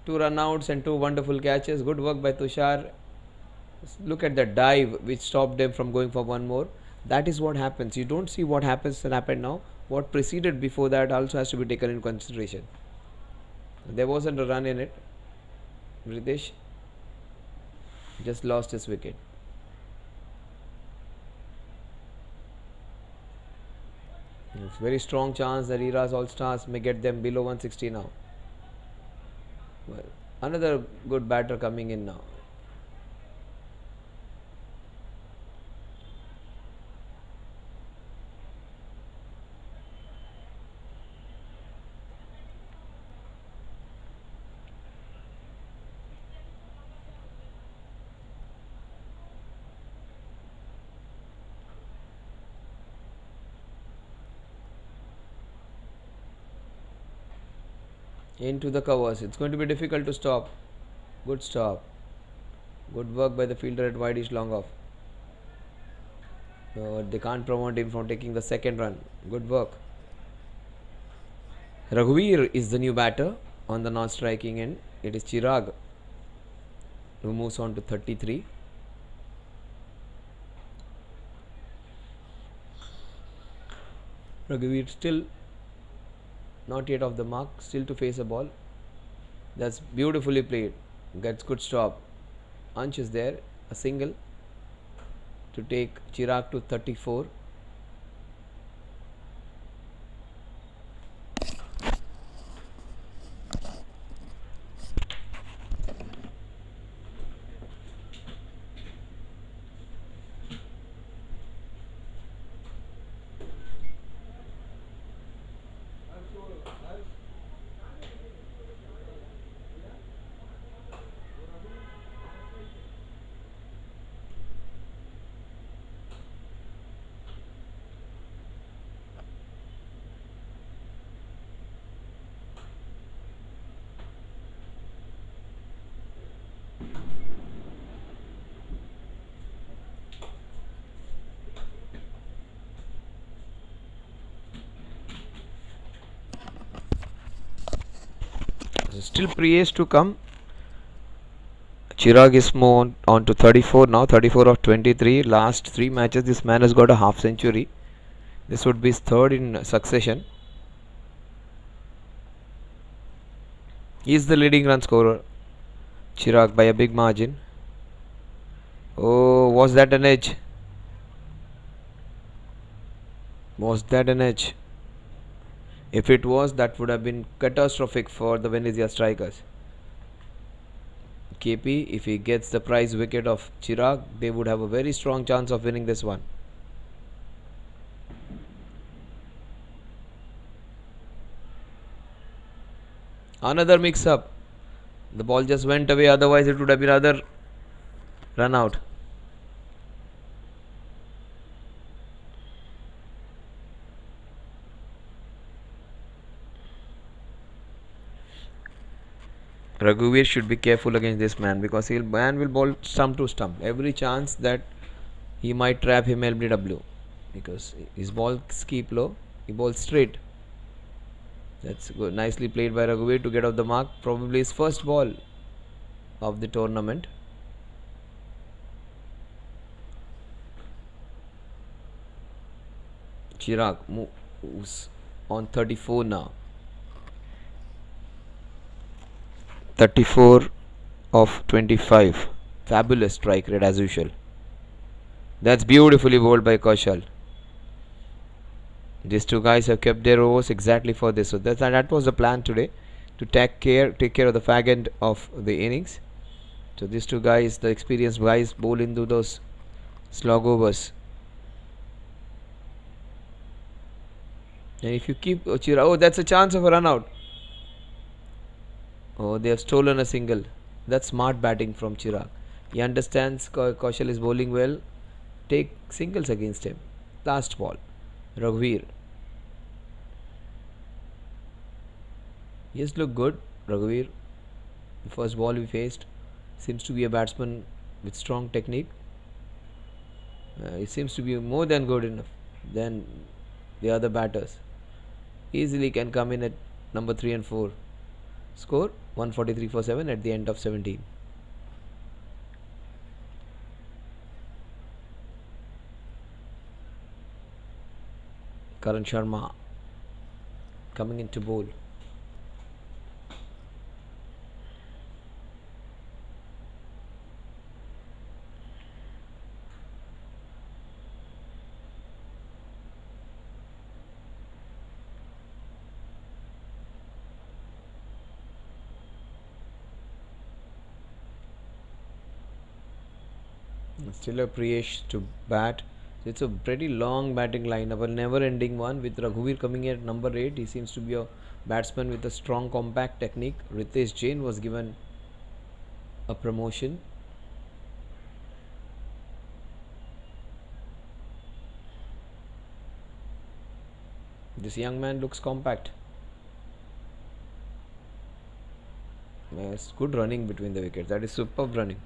2 run outs and 2 wonderful catches. Good work by Tushar. Look at the dive which stopped them from going for one more. That is what happens. You don't see what happens and happened now. What preceded before that also has to be taken in consideration. There wasn't a run in it. Ritesh just lost his wicket. It's very strong chance that Era's All-Stars may get them below 160 now. Well, another good batter coming in now. Into the covers. It's going to be difficult to stop. Good stop. Good work by the fielder at wideish long off. They can't promote him from taking the second run. Good work. Raghuveer is the new batter on the non-striking end. It is Chirag who moves on to 33. Raghuveer still not yet off the mark, still to face a ball. That's beautifully played. Gets good stop. Ansh is there, a single to take Chirag to 34. Still pre-ace to come. Chirag is on to 34 now, 34 of 23. Last 3 matches this man has got a half century. This would be his third in succession. He is the leading run scorer, Chirag, by a big margin. Oh, was that an edge? Was that an edge? If it was, that would have been catastrophic for the Venezia strikers. KP, if he gets the prize wicket of Chirag, they would have a very strong chance of winning this one. Another mix up. The ball just went away, otherwise it would have been another run out. Raghuveer should be careful against this man, because man will bowl stump to stump. Every chance that he might trap him LBW, because his balls keep low, he bowls straight. That's good. Nicely played by Raghuveer to get off the mark. Probably his first ball of the tournament. Chirag moves on 34 now. 34 of 25. Fabulous strike rate as usual. That's beautifully bowled by Kaushal. These two guys have kept their overs exactly for this. So that was the plan today, to take care of the fag end of the innings. So these two guys, the experienced guys, bowl into those slog overs. And if you keep Chirag, oh, that's a chance of a run out. Oh, they have stolen a single. That's smart batting from Chirag. He understands Kaushal is bowling well. Take singles against him. Last ball. Raghuveer. Yes, look good. Raghuveer. The first ball we faced. Seems to be a batsman with strong technique. He seems to be more than good enough than the other batters. Easily can come in at number 3 and 4. Score 143 for 7 at the end of 17. Karan Sharma coming into bowl. Still a Priyesh to bat. It's a pretty long batting lineup, a never ending one, with Raghuveer coming in at number 8. He seems to be a batsman with a strong compact technique. Ritesh Jain was given a promotion. This young man looks compact. Yes, good running between the wickets. That is superb running.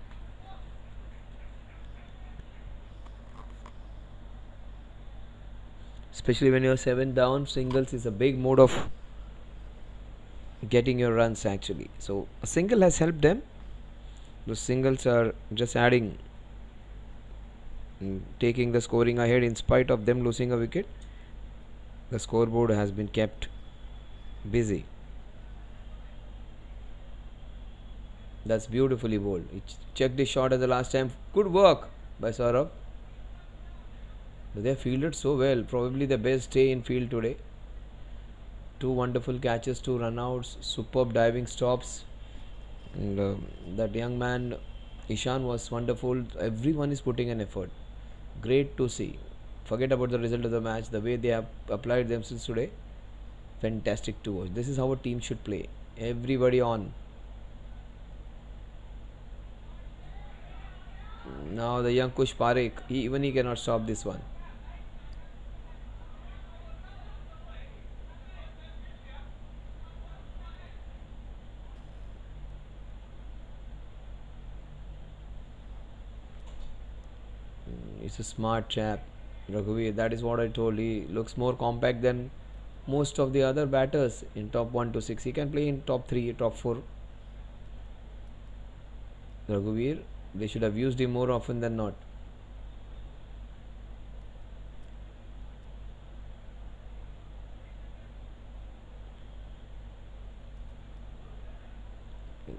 Especially when you're 7 down, singles is a big mode of getting your runs actually. So a single has helped them. Those singles are just adding, taking the scoring ahead in spite of them losing a wicket. The scoreboard has been kept Busy. That's beautifully bowled. He checked his shot at the last time. Good work by Saurabh. They fielded so well. Probably the best day in field today. Two wonderful catches, two runouts, superb diving stops. And that young man, Ishan, was wonderful. Everyone is putting an effort. Great to see. Forget about the result of the match. The way they have applied themselves today. Fantastic to watch. This is how a team should play. Everybody on. Now the young Kush Parekh, even he cannot stop this one. He's a smart chap, Raghuveer. That is what I told. He looks more compact than most of the other batters in top 1 to 6. He can play in top 3, top 4. Raghuveer, they should have used him more often than not.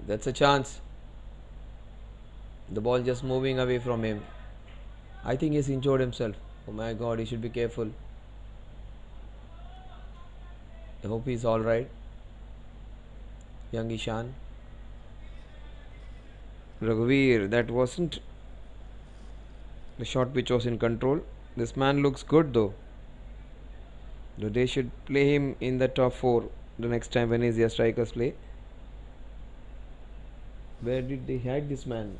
That's a chance. The ball just moving away from him. I think he's injured himself. Oh my god, he should be careful. I hope he's alright. Young Ishan. Raghuveer, that wasn't the shot which was in control. This man looks good though. They should play him in the top 4 the next time Venezia strikers play. Where did they hide this man?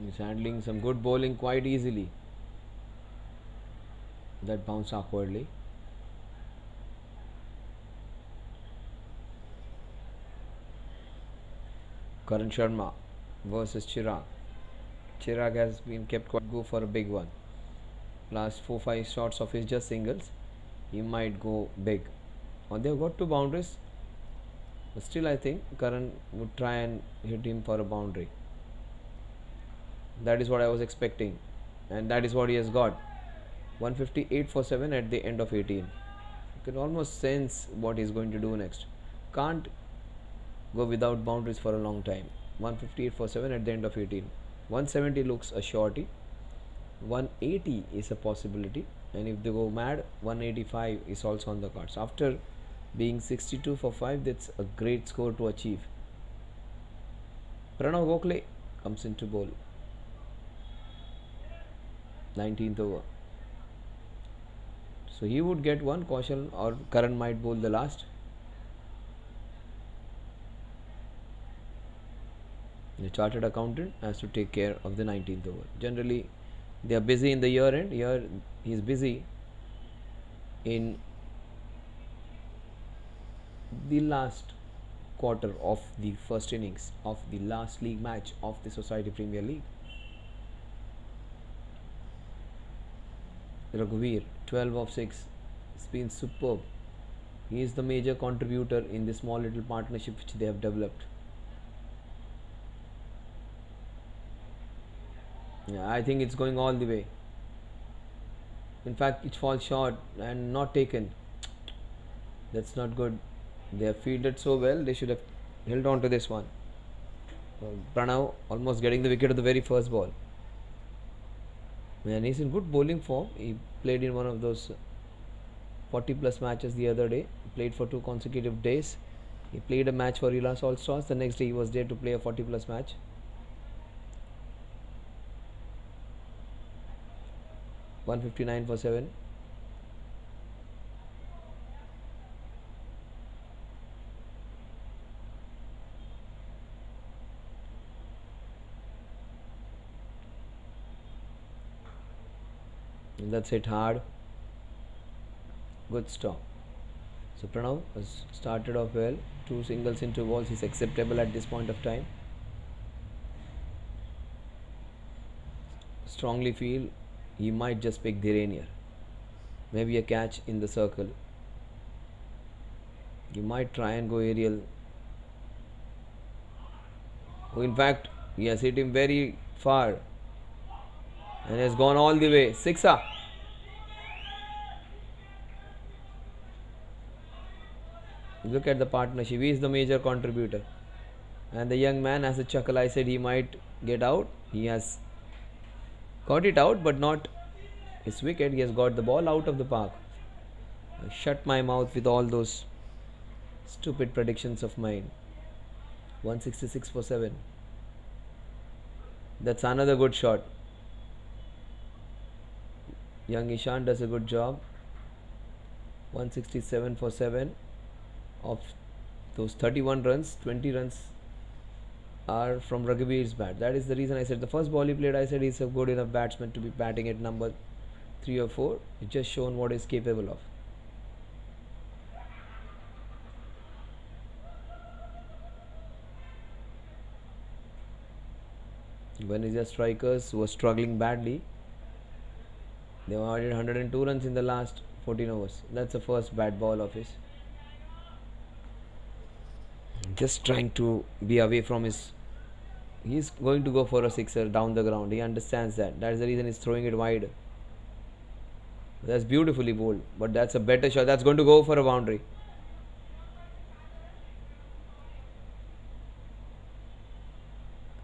He's handling some good bowling quite easily. That bounced awkwardly. Karan Sharma versus Chirag. Chirag has been kept quite go for a big one. Last 4-5 shots of his just singles. He might go big. They've got 2 boundaries. But still I think Karan would try and hit him for a boundary. That is what I was expecting. And that is what he has got. 158 for 7 at the end of 18. You can almost sense what he's going to do next. Can't go without boundaries for a long time. 158 for 7 at the end of 18. 170 looks a shorty. 180 is a possibility. And if they go mad, 185 is also on the cards. After being 62 for 5, that's a great score to achieve. Pranav Gokhale comes into bowl. 19th over. So he would get one caution, or Karan might bowl the last. The chartered accountant has to take care of the 19th over. Generally, they are busy in the year end. Here he is busy in the last quarter of the first innings of the last league match of the Society Premier League. Raghuveer, 12 of 6. It's been superb. He is the major contributor in the small little partnership which they have developed. Yeah, I think it's going all the way. In fact, it falls short and not taken. That's not good. They have fielded so well, they should have held on to this one. Pranav almost getting the wicket of the very first ball. And he's in good bowling form. He played in one of those 40 plus matches the other day. Played for 2 consecutive days. He played a match for Ilas All Stars. The next day he was there to play a 40 plus match. $159 for 7. And that's it hard. Good stop. So Pranav has started off well. 2 singles in 2 balls is acceptable at this point of time. Strongly feel he might just pick the rainier. Maybe a catch in the circle. You might try and go aerial. Oh, in fact, he has hit him very far and has gone all the way. Sixer. Look at the partnership. He is the major contributor. And the young man has a chuckle. I said he might get out. He has got it out, but not his wicket. He has got the ball out of the park. I shut my mouth with all those stupid predictions of mine. 166 for 7. That's another good shot. Young Ishan does a good job. 167 for 7. Of those 31 runs, 20 runs are from Raghuveer's bat. That is the reason I said the first ball he played, I said he's a good enough batsman to be batting at number 3 or 4. He's just shown what he's capable of. Venezia strikers were struggling badly. They added 102 runs in the last 14 overs. That's the first bad ball of his. Just trying to be away from his. He's going to go for a sixer down the ground. He understands that. That's the reason he's throwing it wide. That's beautifully bowled, but that's a better shot. That's going to go for a boundary.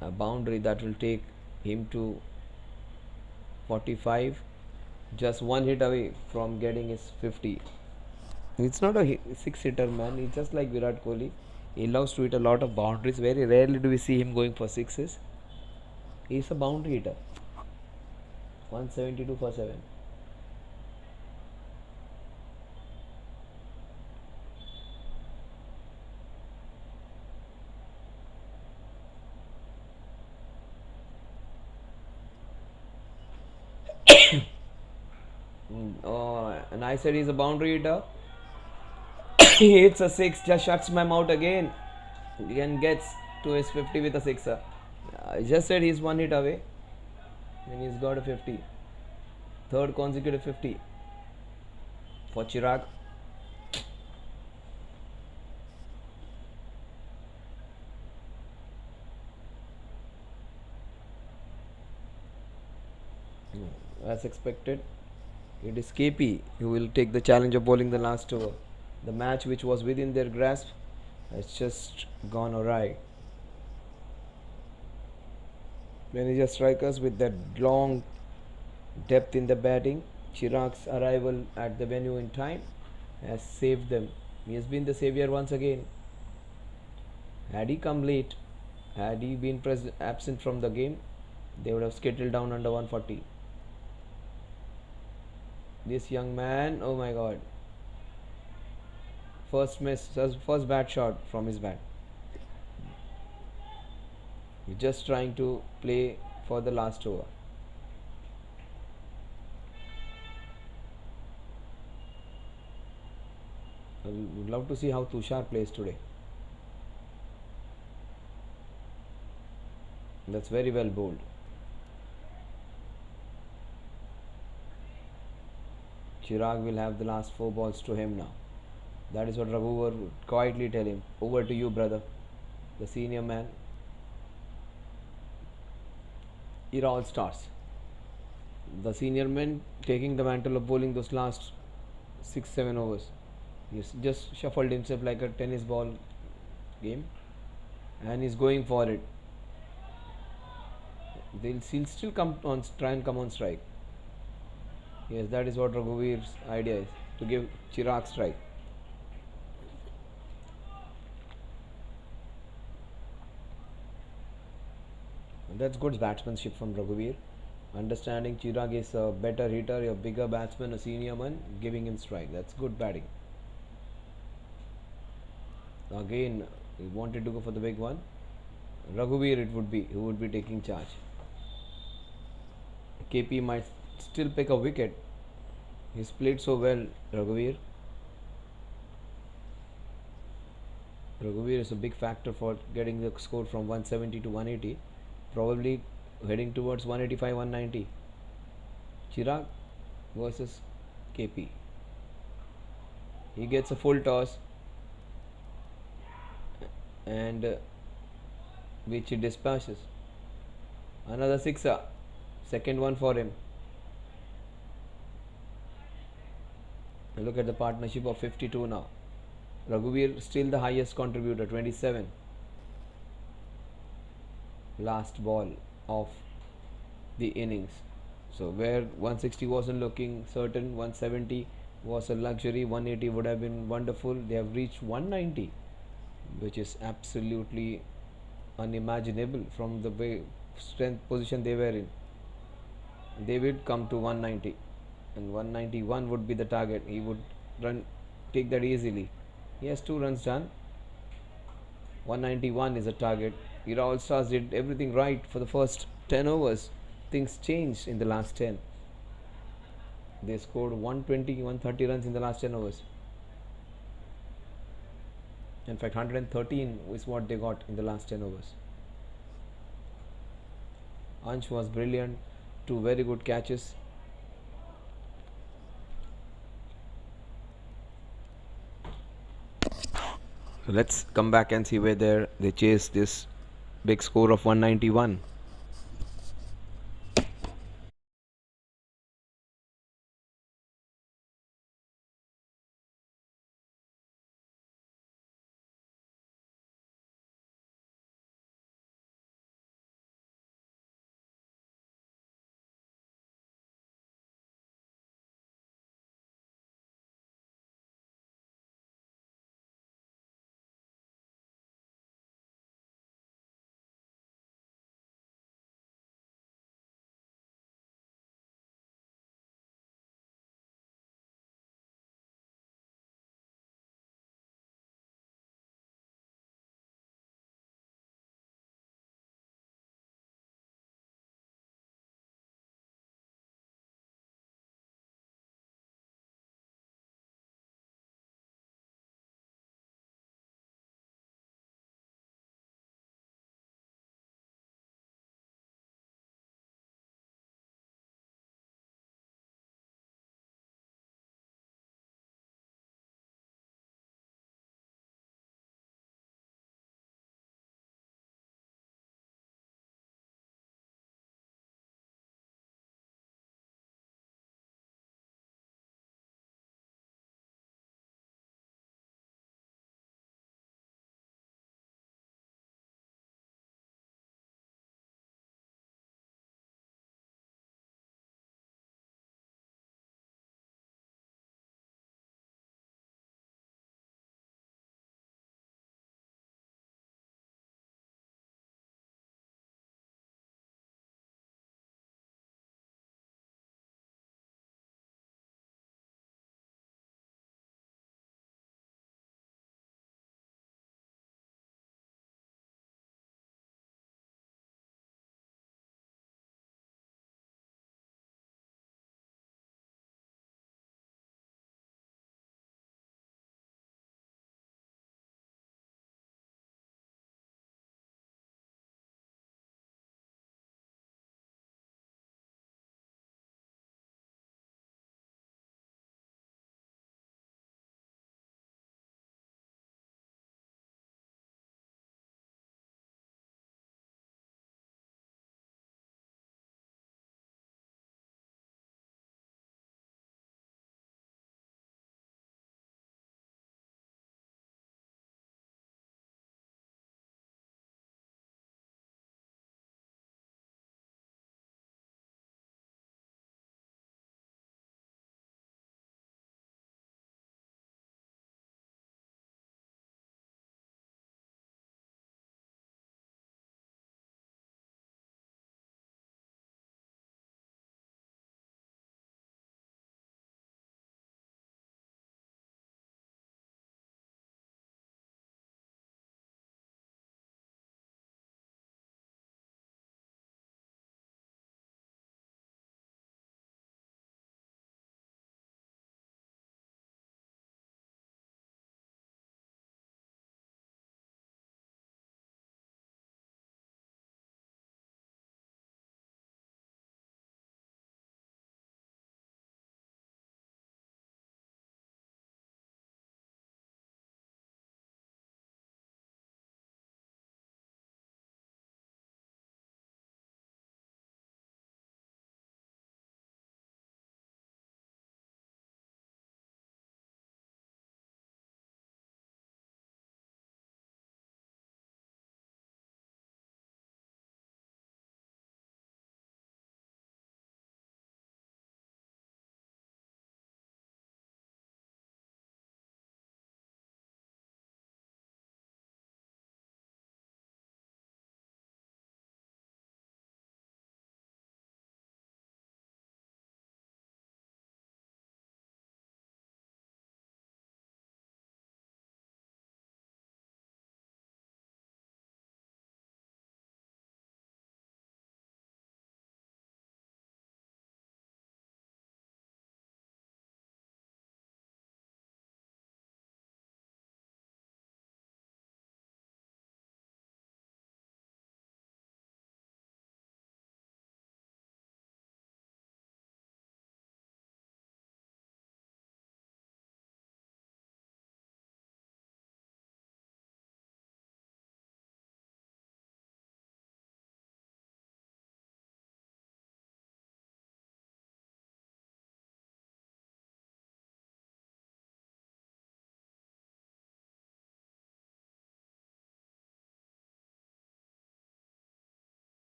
A boundary that will take him to 45. Just one hit away from getting his 50. It's not a six hitter, man. He's just like Virat Kohli. He loves to hit a lot of boundaries. Very rarely do we see him going for sixes. He's a boundary hitter. 172 for 7. Oh, and I said he's a boundary hitter. He hits a 6, just shuts my mouth again. Again gets to his 50 with a sixer. I just said he's one hit away. And he's got a 50. Third consecutive 50 for Chirag. As expected, it is KP who will take the challenge of bowling the last over. The match which was within their grasp has just gone awry. Venezia strikers with that long depth in the batting. Chirag's arrival at the venue in time has saved them. He has been the savior once again. Had he come late, had he been absent from the game, they would have skittled down under 140. This young man, oh my god. First miss, first bad shot from his bat. He's just trying to play for the last over. I would love to see how Tushar plays today. That's very well bowled. Chirag will have the last 4 balls to him now. That is what Raghuvar would quietly tell him. Over to you, brother. The senior man. It all starts. The senior man taking the mantle of bowling those last 6-7 overs. He's just shuffled himself like a tennis ball game. And he's going for it. He'll still try and come on strike. Yes, that is what Raghuvir's idea is. To give Chirag strike. And that's good batsmanship from Raghuveer. Understanding Chirag is a better hitter, a bigger batsman, a senior man, giving him strike. That's good batting. Again, he wanted to go for the big one. Raghuveer it would be, who would be taking charge. KP might still pick a wicket. He's played so well, Raghuveer. Raghuveer is a big factor for getting the score from 170 to 180. Probably heading towards 185, 190. Chirag versus KP. He gets a full toss. and which he dispatches. Another sixer, second one for him. Look at the partnership of 52 now. Raghuveer still the highest contributor, 27. Last ball of the innings. So where 160 wasn't looking certain, 170 was a luxury, 180 would have been wonderful. They have reached 190, which is absolutely unimaginable from the way strength position they were in. They would come to 190, and 191 would be the target. He would take that easily. He has 2 runs done. 191 is a target. Ira All Stars did everything right for the first 10 overs. Things changed in the last 10. They scored 120, 130 runs in the last 10 overs. In fact, 113 is what they got in the last 10 overs. Ansh was brilliant, 2 very good catches. So let's come back and see whether they chase this big score of 191.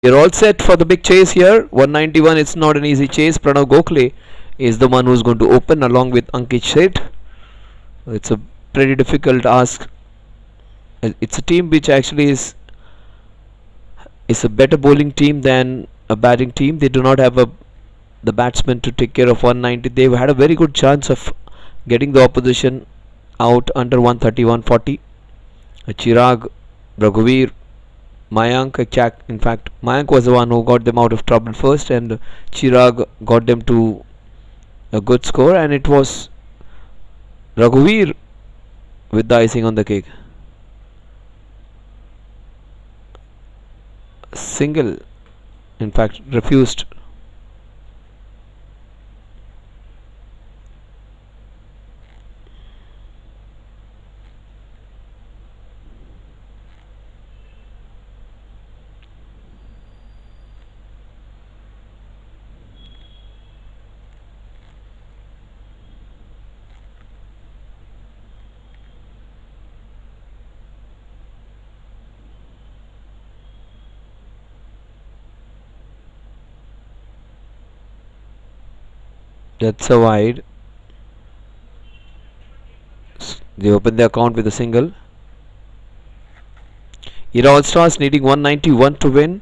You're all set for the big chase here. 191, it's not an easy chase. Pranav Gokhale is the one who's going to open along with Ankit Sheth. It's a pretty difficult ask. It's a team which actually is a better bowling team than a batting team. They do not have the batsmen to take care of 190. They've had a very good chance of getting the opposition out under 130, 140. Chirag, Raghuveer, Mayank, in fact, Mayank was the one who got them out of trouble first, and Chirag got them to a good score, and it was Raghuveer with the icing on the cake. Single, in fact, refused. That's a wide. They open the account with a single. Era All Stars needing 191 to win.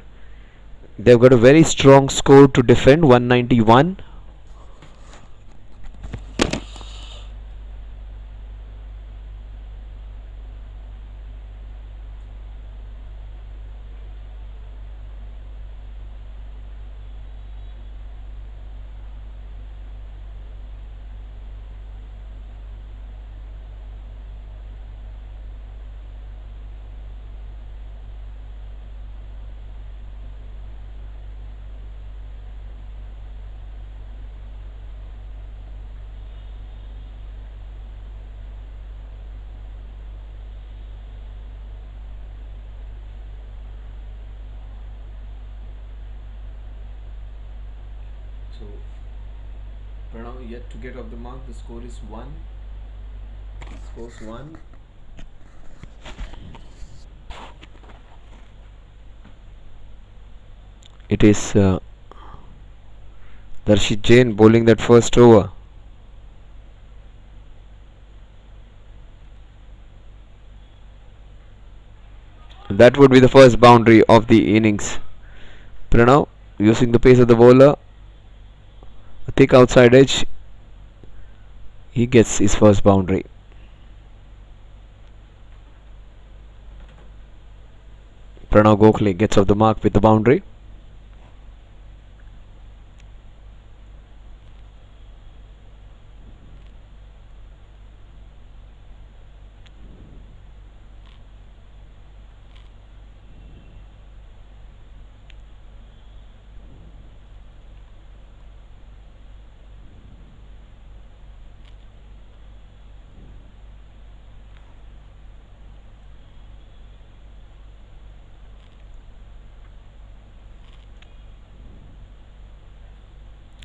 They've got a very strong score to defend, 191. So Pranav yet to get off the mark. The score is 1. Scores 1. It is Darshit Jain bowling that first over. That would be the first boundary of the innings. Pranav using the pace of the bowler. A thick outside edge. He gets his first boundary. Pranav Gokhale gets off the mark with the boundary.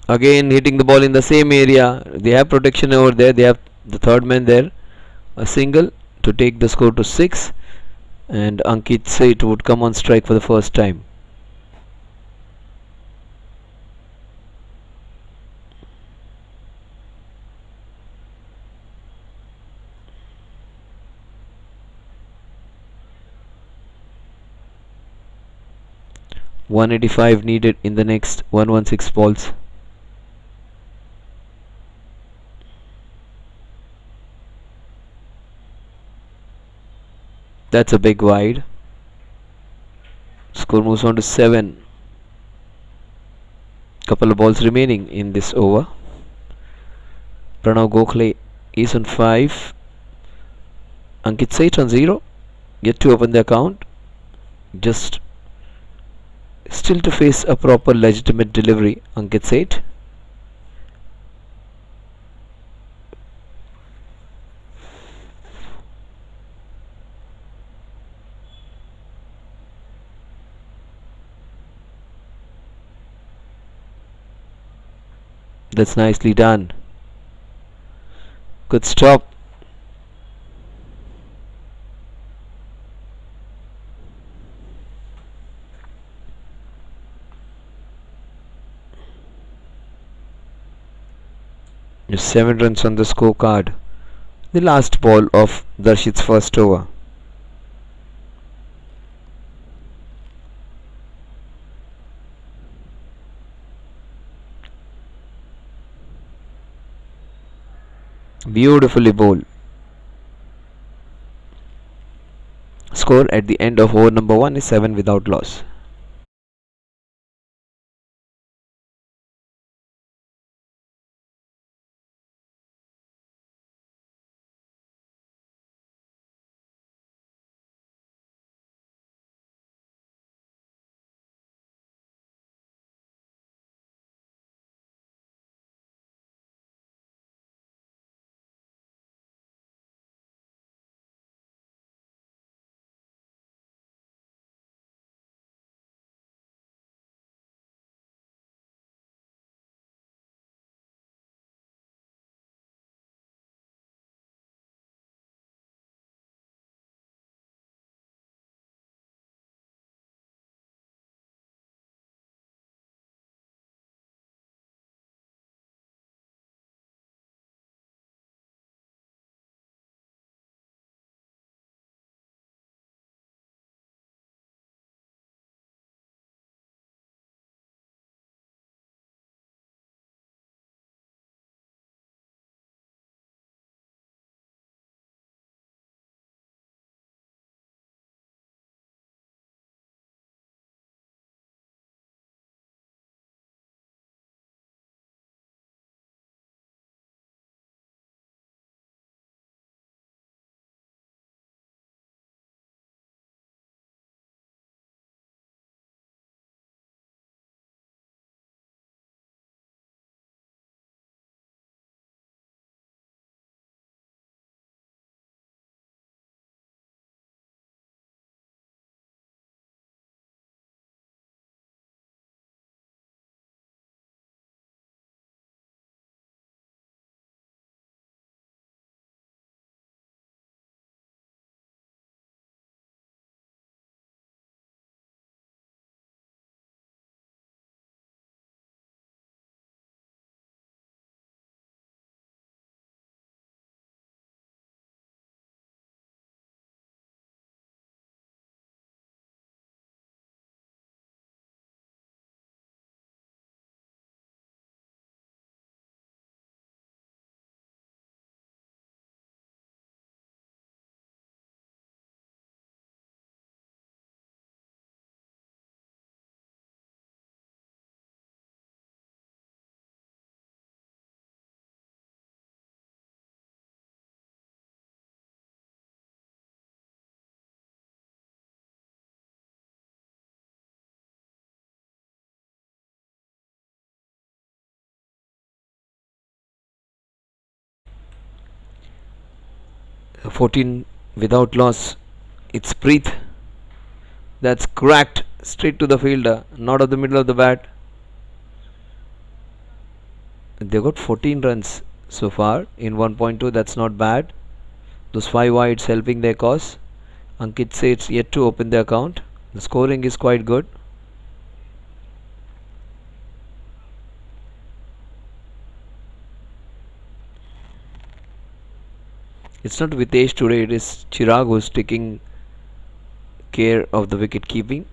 Again hitting the ball in the same area. They have protection over there. They have the third man there. A single to take the score to 6, and Ankit Sheth would come on strike for the first time. .185 needed in the next 116 balls. That's a big wide. Score moves on to 7. Couple of balls remaining in this over. Pranav Gokhale is on 5. Ankit Sheth on 0. Yet to open the account. Just still to face a proper legitimate delivery. Ankit Sheth. That's nicely done. Good stop. 7 runs on the scorecard. The last ball of Darshit's first over. Beautifully bowled. Score at the end of over number 1 is 7 without loss. A 14 without loss. It's Preet. That's cracked straight to the fielder, not of the middle of the bat. They got 14 runs so far in 1.2. That's not bad. Those 5 wides helping their cause. Ankit Seth's yet to open the account. The scoring is quite good. It's not Vitesh today, it is Chirag who's taking care of the wicket keeping.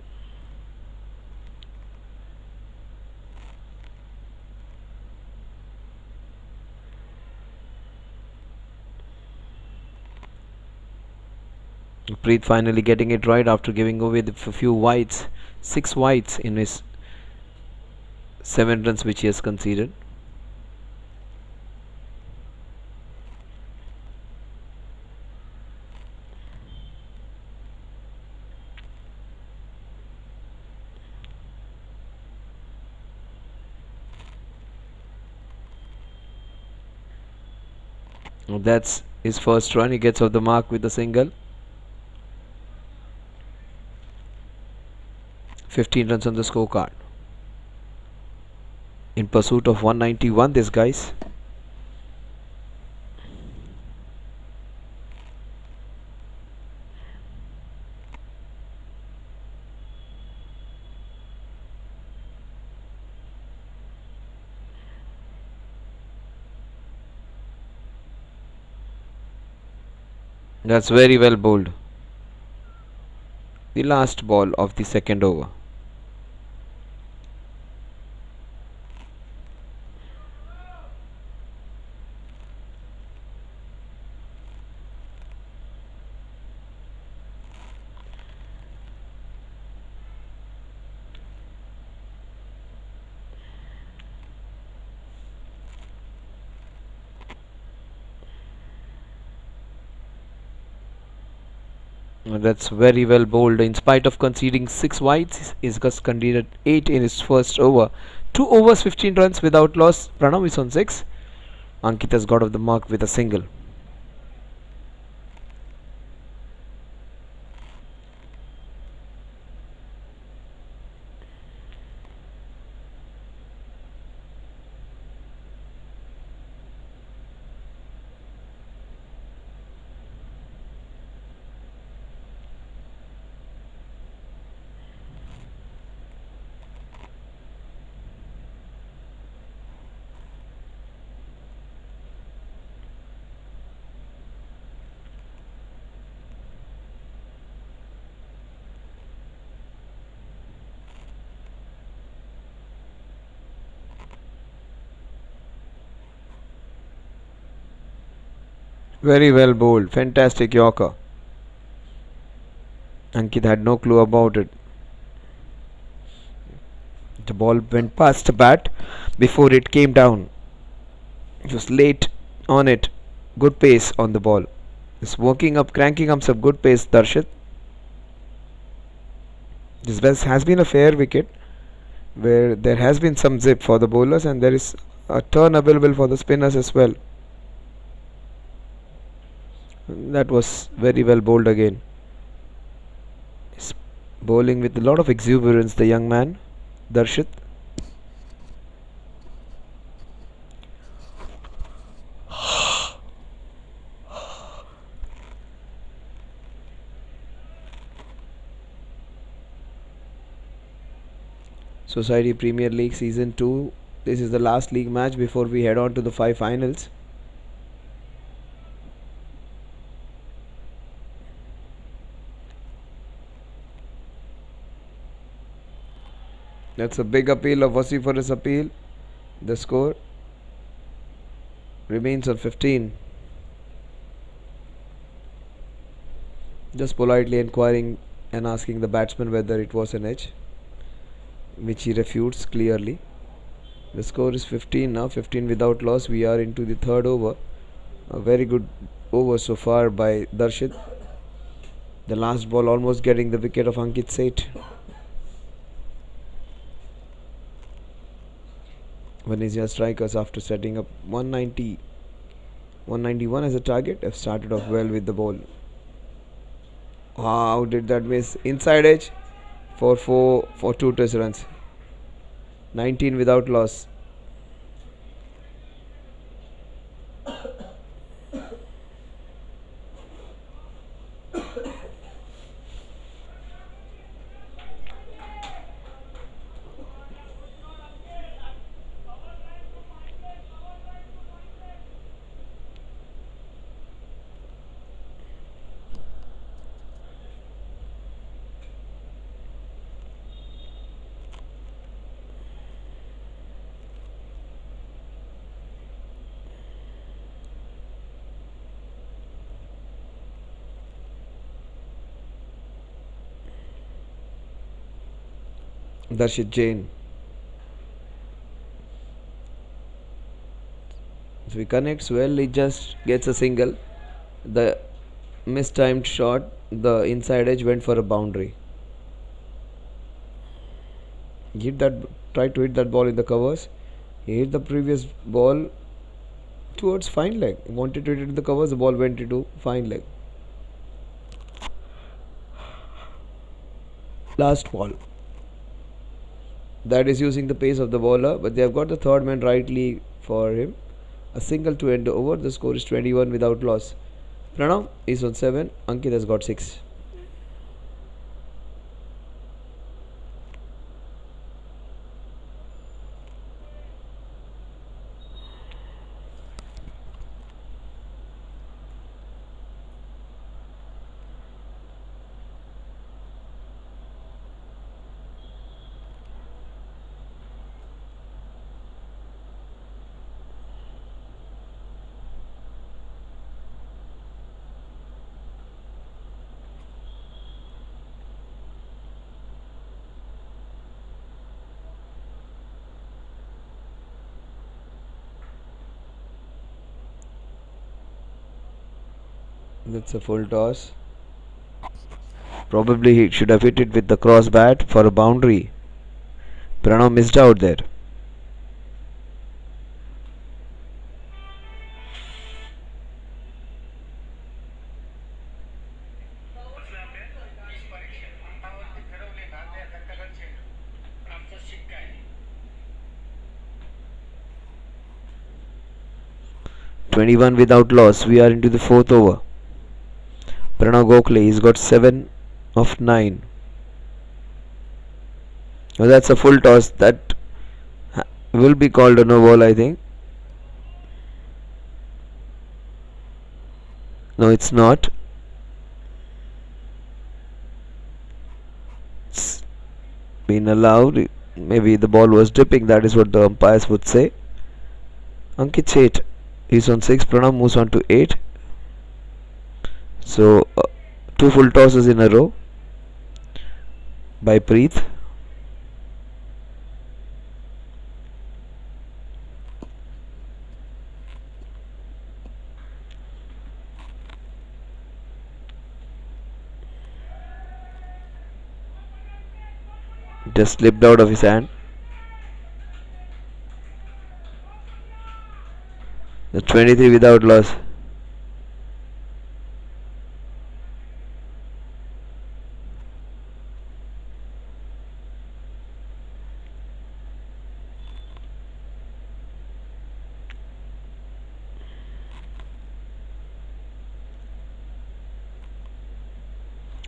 Preet finally getting it right after giving away a few wides. 6 wides in his 7 runs which he has conceded. That's his first run. He gets off the mark with a single. 15 runs on the scorecard. In pursuit of 191, this guys. That's very well bowled. The last ball of the second over. That's very well bowled. In spite of conceding 6 wides, he's just conceded 8 in his first over. 2 overs, 15 runs without loss. Pranav is on 6. Ankit has got off the mark with a single. Very well bowled. Fantastic Yorker. Ankit had no clue about it. The ball went past the bat before it came down. It was late on it. Good pace on the ball. It's working up, cranking up some good pace, Darshit. This has been a fair wicket where there has been some zip for the bowlers and there is a turn available for the spinners as well. That was very well bowled again. He's bowling with a lot of exuberance, the young man, Darshit. Society Premier League Season 2. This is the last league match before we head on to the 5 finals. That's a big appeal of vociferous appeal. The score remains on 15. Just politely inquiring and asking the batsman whether it was an edge, which he refutes clearly. The score is 15 now, 15 without loss. We are into the third over. A very good over so far by Darshit. The last ball almost getting the wicket of Ankit Seth. Venezia strikers, after setting up 191 as a target, have started off well with the ball. How did that miss? Inside edge for 2 test runs. 19 without loss. Darshit Jain. If he connects well, he just gets a single. The mistimed shot, the inside edge went for a boundary. Tried to hit that ball in the covers. He hit the previous ball towards fine leg. He wanted to hit it in the covers, the ball went into fine leg. Last ball. That is using the pace of the bowler, but they have got the third man rightly for him. A single to end over. The score is 21 without loss. Pranav is on 7. Ankit has got 6. That's a full toss. Probably he should have hit it with the cross bat for a boundary. Pranav missed out there. "21 without loss. We are into the fourth over. Pranav Gokhale, he's got 7 of 9. Oh, that's a full toss. That will be called a no ball, I think. No, it's not. It's been allowed. Maybe the ball was dipping. That is what the umpires would say. Ankit 8. He's on 6. Pranav moves on to 8. So, 2 full tosses in a row by Preet. Just slipped out of his hand. The 23 without loss.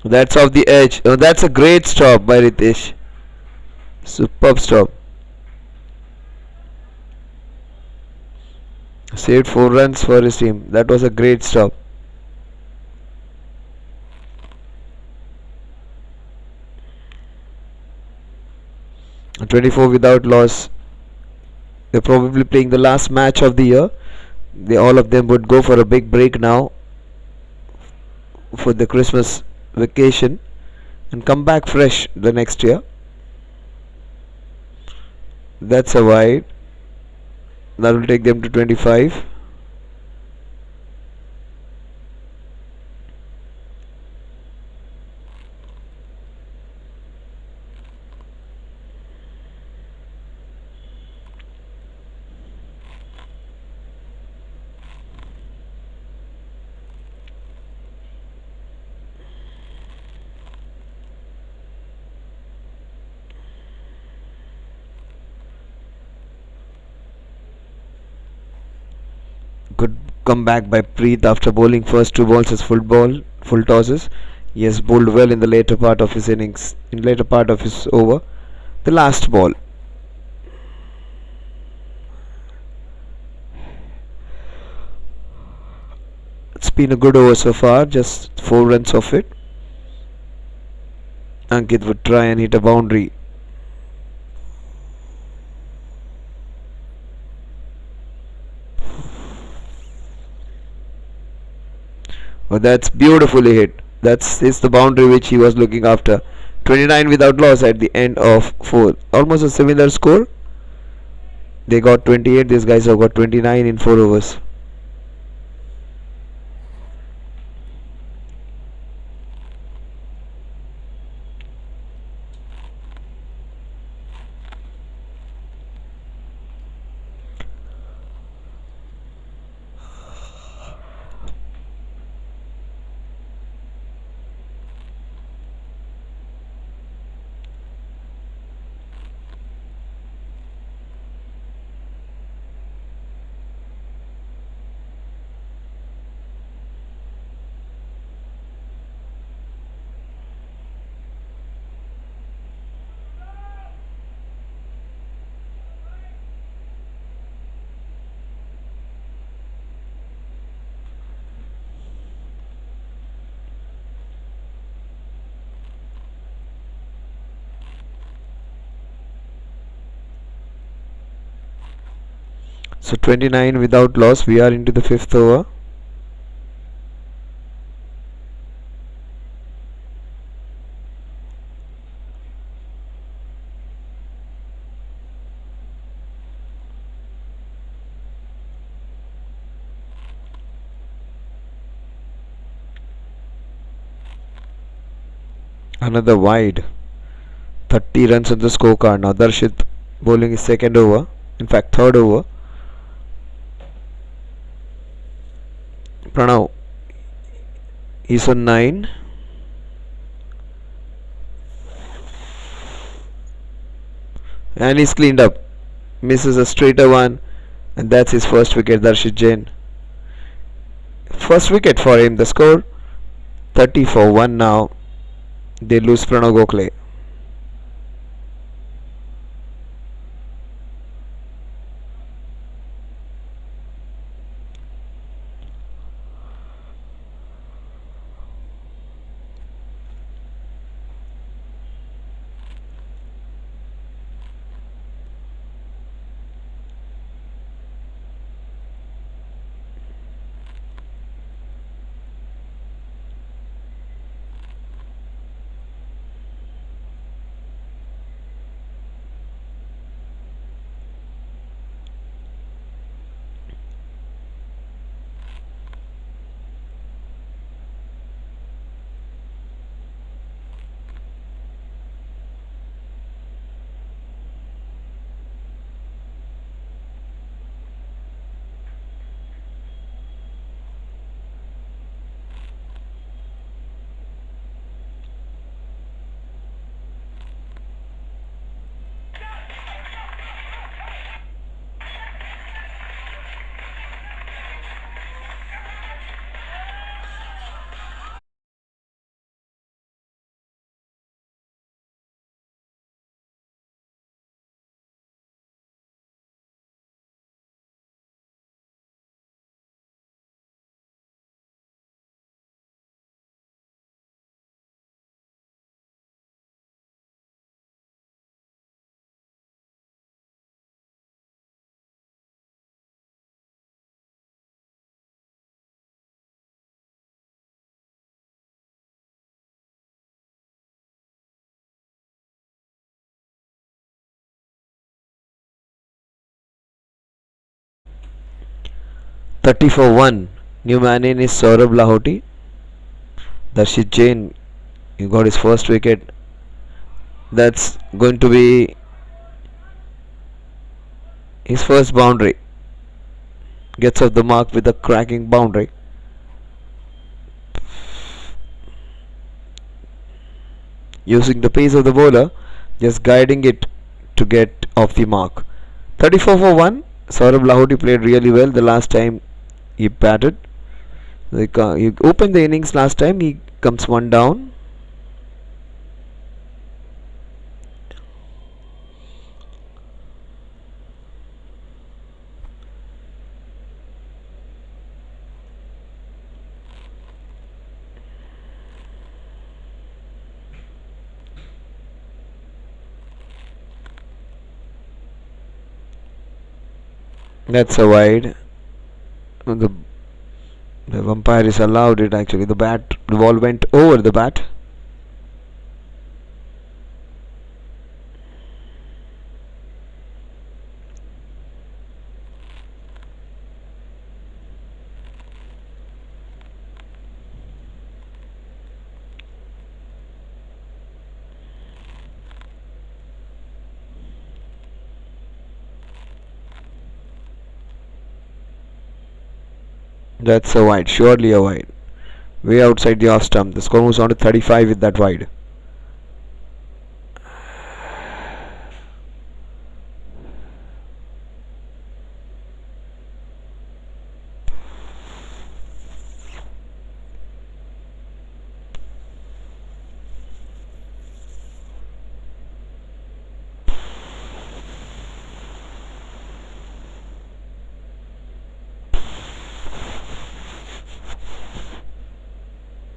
That's off the edge. Oh, that's a great stop by Ritesh. Superb stop. Saved 4 runs for his team. That was a great stop. And 24 without loss. They're probably playing the last match of the year. All of them would go for a big break now for the Christmas vacation and come back fresh the next year. That's a wide. That will take them to 25. Good comeback by Preet after bowling first 2 balls as full tosses. He has bowled well in the later part of his innings, in later part of his over. The last ball. It's been a good over so far, just 4 runs off it. Ankit would try and hit a boundary. Oh, that's beautifully hit. That's the boundary which he was looking after. 29 without loss at the end of 4. Almost a similar score. They got 28. These guys have got 29 in 4 overs. So 29 without loss. We are into the 5th over. Another wide. 30 runs on the scorecard. Now Darshit bowling his second over. In fact, third over. Pranav, he's on 9. And he's cleaned up. Misses a straighter one. And that's his first wicket, Darshit Jain. First wicket for him. The score 30 for 1 now. They lose Pranav Gokhale. Thirty for 1. New man in is Saurabh Lahoti. Darshit Jain, he got his first wicket. That's going to be his first boundary. Gets off the mark with a cracking boundary. Using the pace of the bowler, just guiding it to get off the mark. 34 for 1. Saurabh Lahoti played really well the last time he batted. He opened the innings last time. He comes one down. That's a wide. The umpire is allowed it actually. The ball went over the bat. That's a wide, surely a wide. Way outside the off stump. The score moves on to 35 with that wide.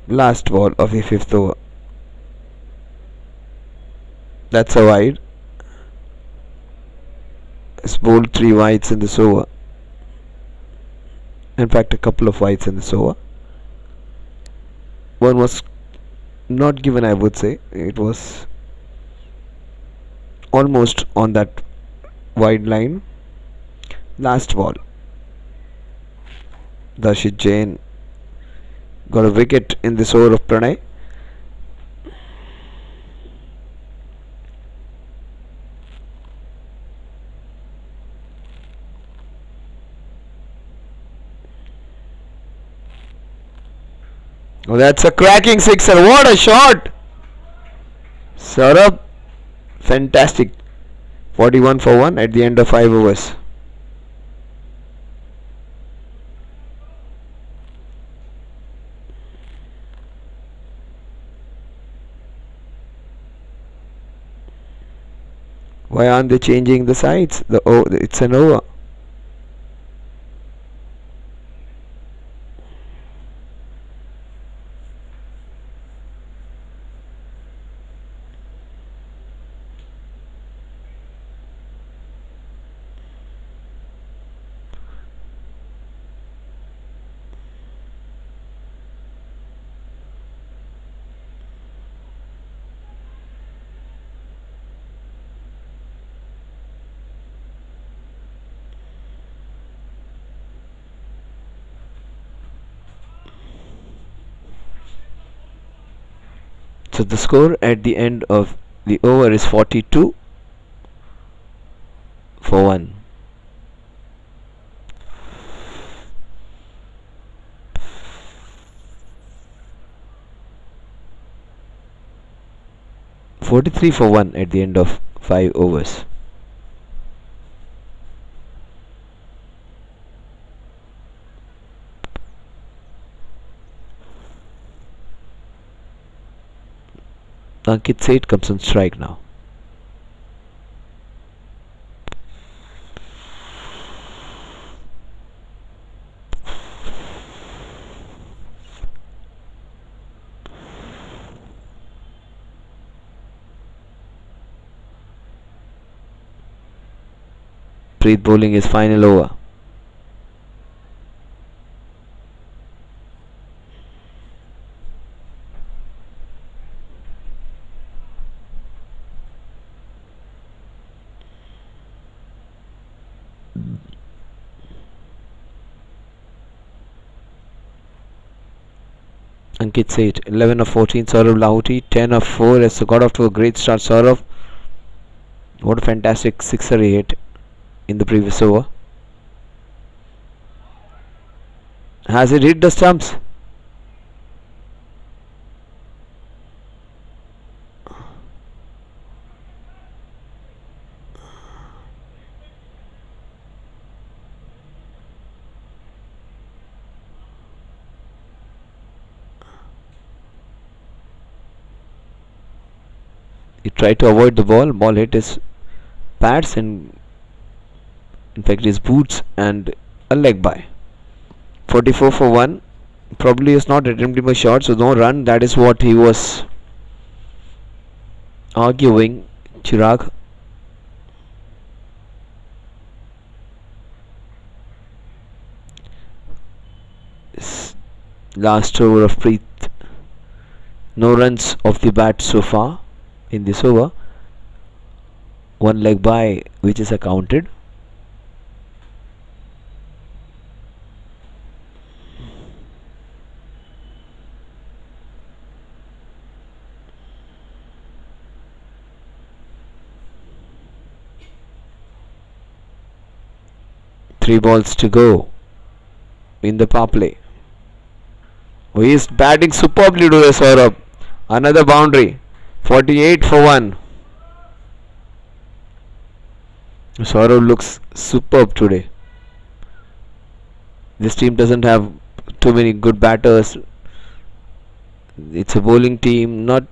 Last ball of the 5th over. That's a wide. It's bowled 3 wides in this over. In fact, a couple of wides in this over. One was not given, I would say. It was almost on that wide line. Last ball. Darshit Jain got a wicket in this over of Pranay. Oh, that's a cracking sixer. What a shot! Saurabh, fantastic. 41 for 1 at the end of 5 overs. Why aren't they changing the sides? It's an over. So the score at the end of the over is 42 for 1. $43 for 1 at the end of 5 overs. Ankit Seth comes on strike now. Preet bowling his final over. Ankit Seth, 11 of 14, Saurav Lahoti, 10 of 4 has got off to a great start. Saurav, what a fantastic sixer he hit in the previous over. Has it hit the stumps? He tried to avoid the ball. Ball hit his pads and in fact his boots and a leg by. 44 for 1. Probably is not attempting a shot, so no run. That is what he was arguing. Chirag. Last over of Preet. No runs off the bat so far in this over. One leg by which is accounted. Three balls to go in the power play. Oh, he is batting superbly today, Saurabh. Another boundary. 48 for 1. Saurabh looks superb today. This team doesn't have too many good batters. It's a bowling team, not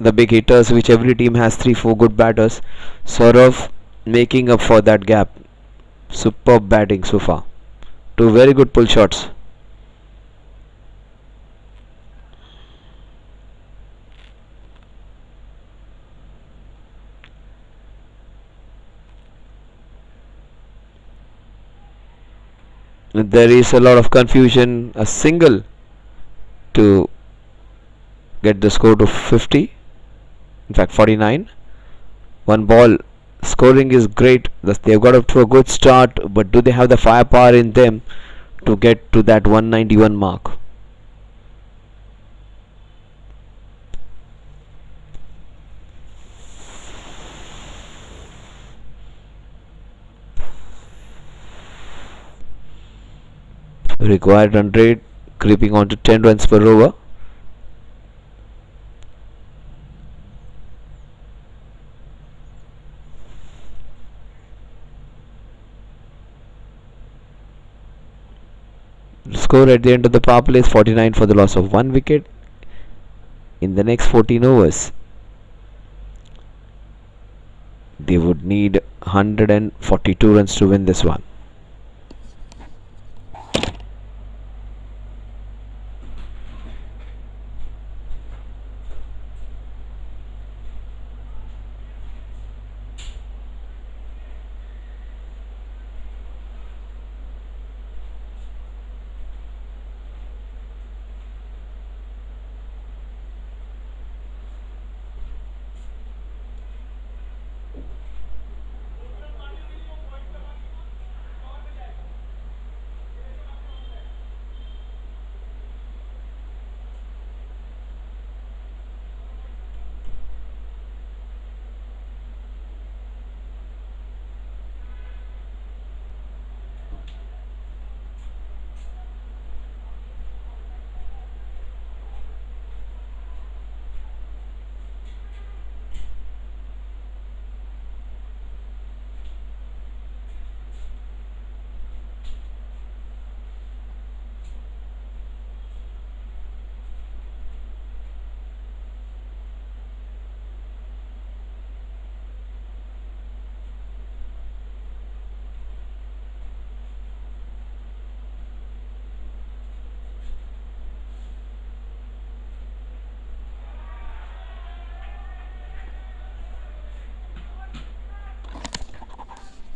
the big hitters, which every team has 3-4 good batters. Saurabh making up for that gap. Superb batting so far. Two very good pull shots. There is a lot of confusion. A single to get the score to 50. In fact 49. One ball. Scoring is great. They've got up to a good start, but do they have the firepower in them to get to that 191 mark? Required run rate creeping on to 10 runs per over. score at the end of the power play is 49 for the loss of 1 wicket in the next 14 overs. They would need 142 runs to win this one.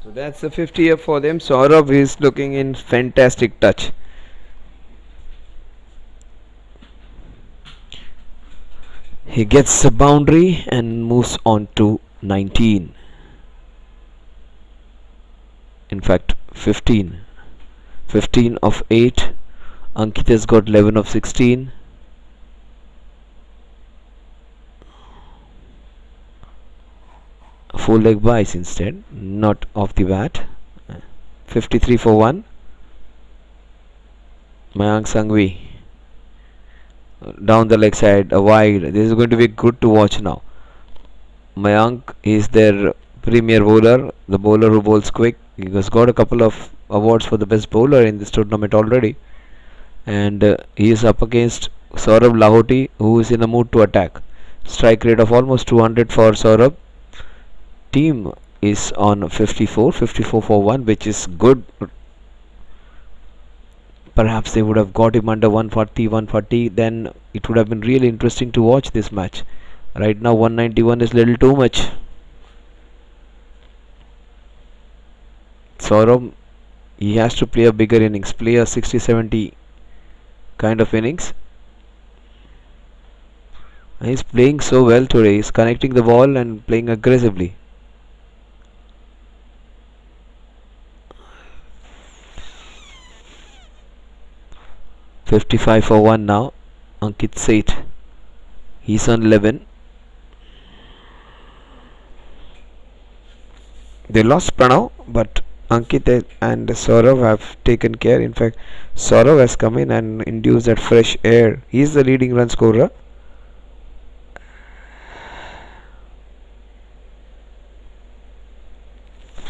So that's a 50 up for them. Saurabh is looking in fantastic touch. He gets a boundary and moves on to 19. In fact, 15. 15 of 8. Ankit has got 11 of 16. Full leg buys instead, not off the bat. 53 for 1. Mayank Sanghvi down the leg side, a wide. This is going to be good to watch now. Mayank is their premier bowler, the bowler who bowls quick. He has got a couple of awards for the best bowler in this tournament already, and he is up against Saurabh Lahoti, who is in a mood to attack. Strike rate of almost 200 for Saurabh. Team is on 54 for 1, which is good. Perhaps they would have got him under 140, then it would have been really interesting to watch this match. Right now 191 is little too much. Saurabh, he has to play a bigger innings, play a 60-70 kind of innings. And he's playing so well today. He's connecting the ball and playing aggressively. $55 for 1 now. Ankit Seth, he's on 11. They lost Pranav, but Ankit and Saurabh have taken care. In fact, Saurabh has come in and induced that fresh air. He's the leading run scorer.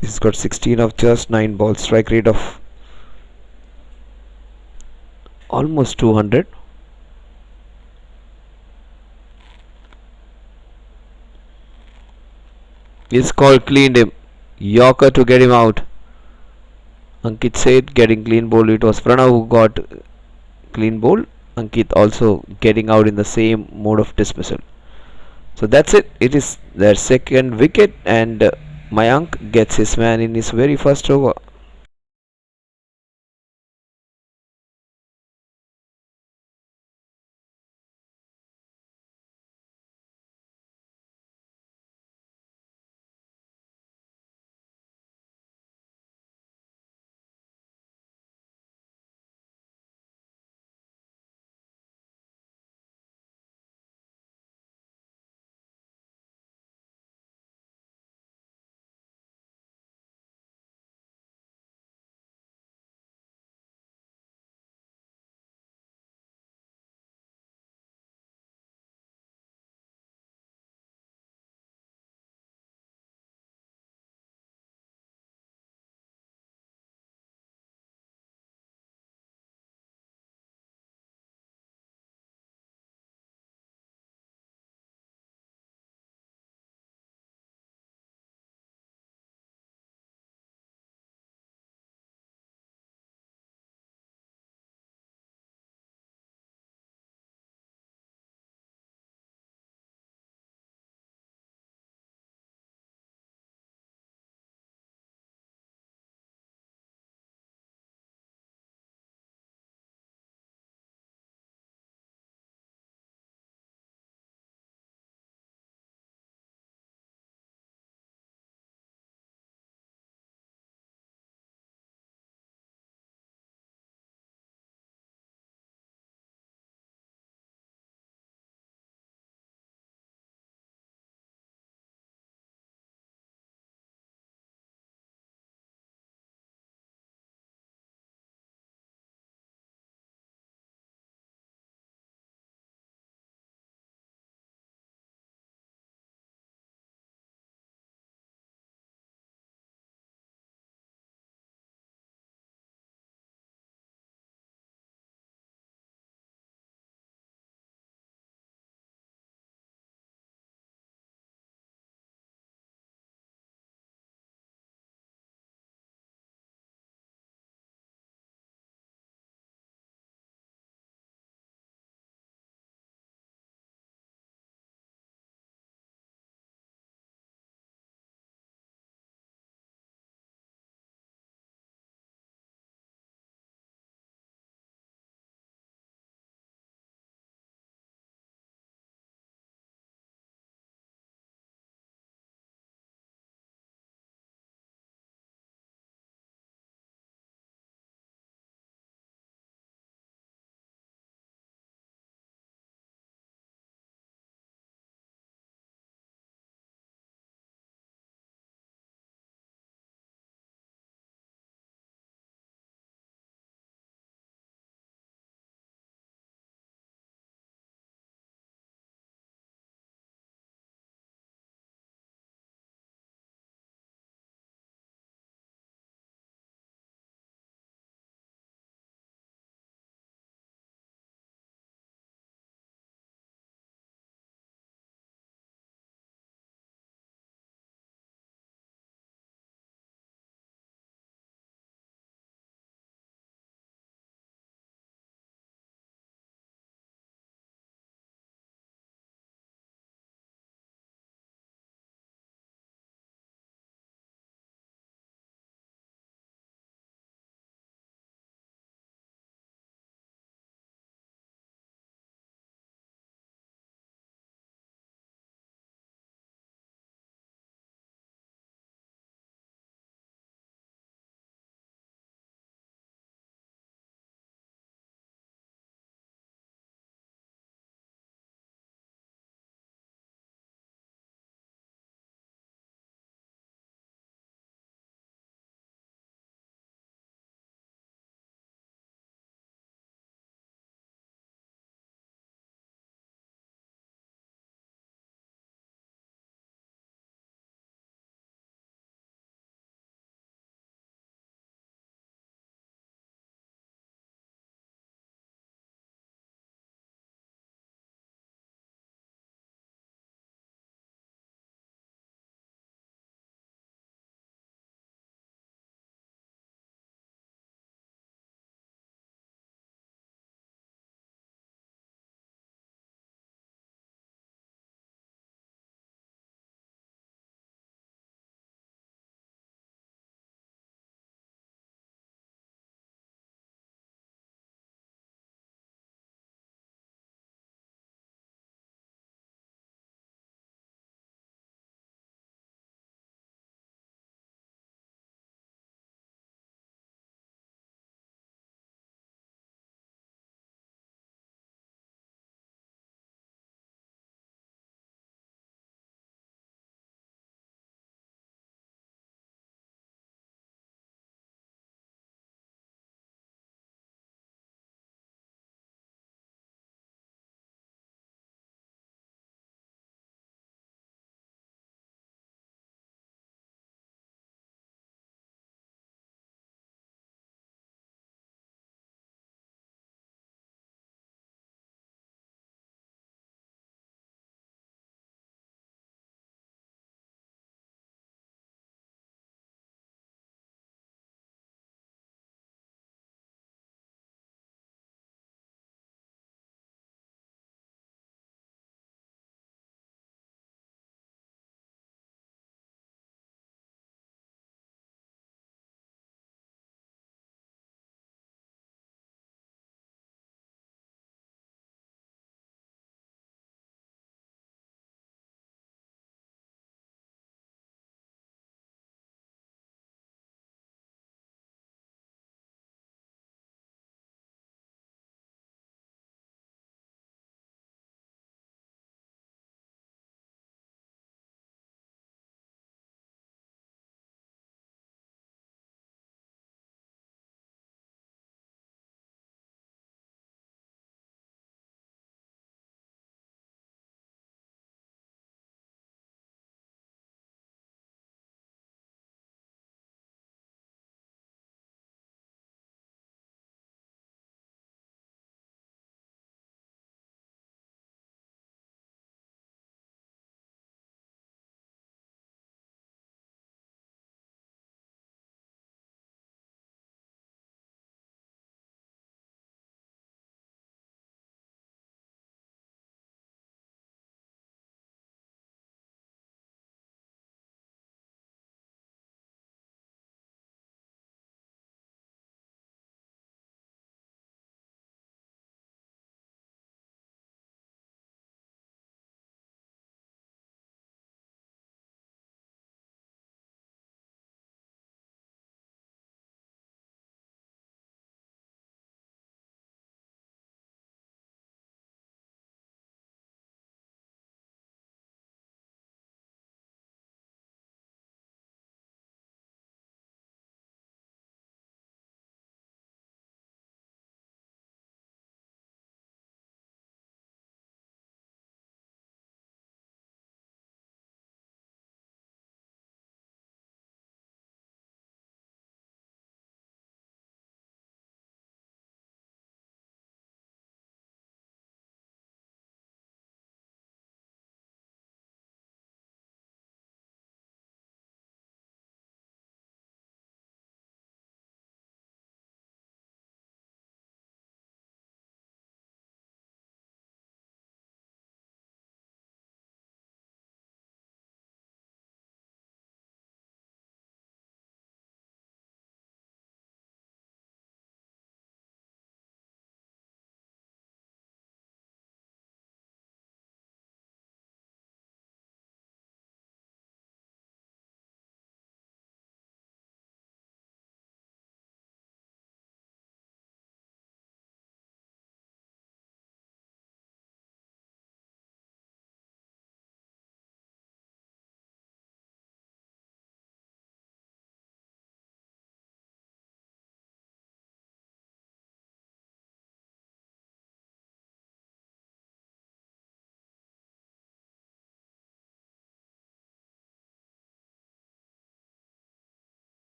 He's got 16 of just 9 balls. Strike rate of almost 200. He's called cleaned him. Yorker to get him out. Ankit Seth getting clean bowled. It was Pranav who got clean bowled. Ankit also getting out in the same mode of dismissal. So that's it. It is their second wicket, and Mayank gets his man in his very first over.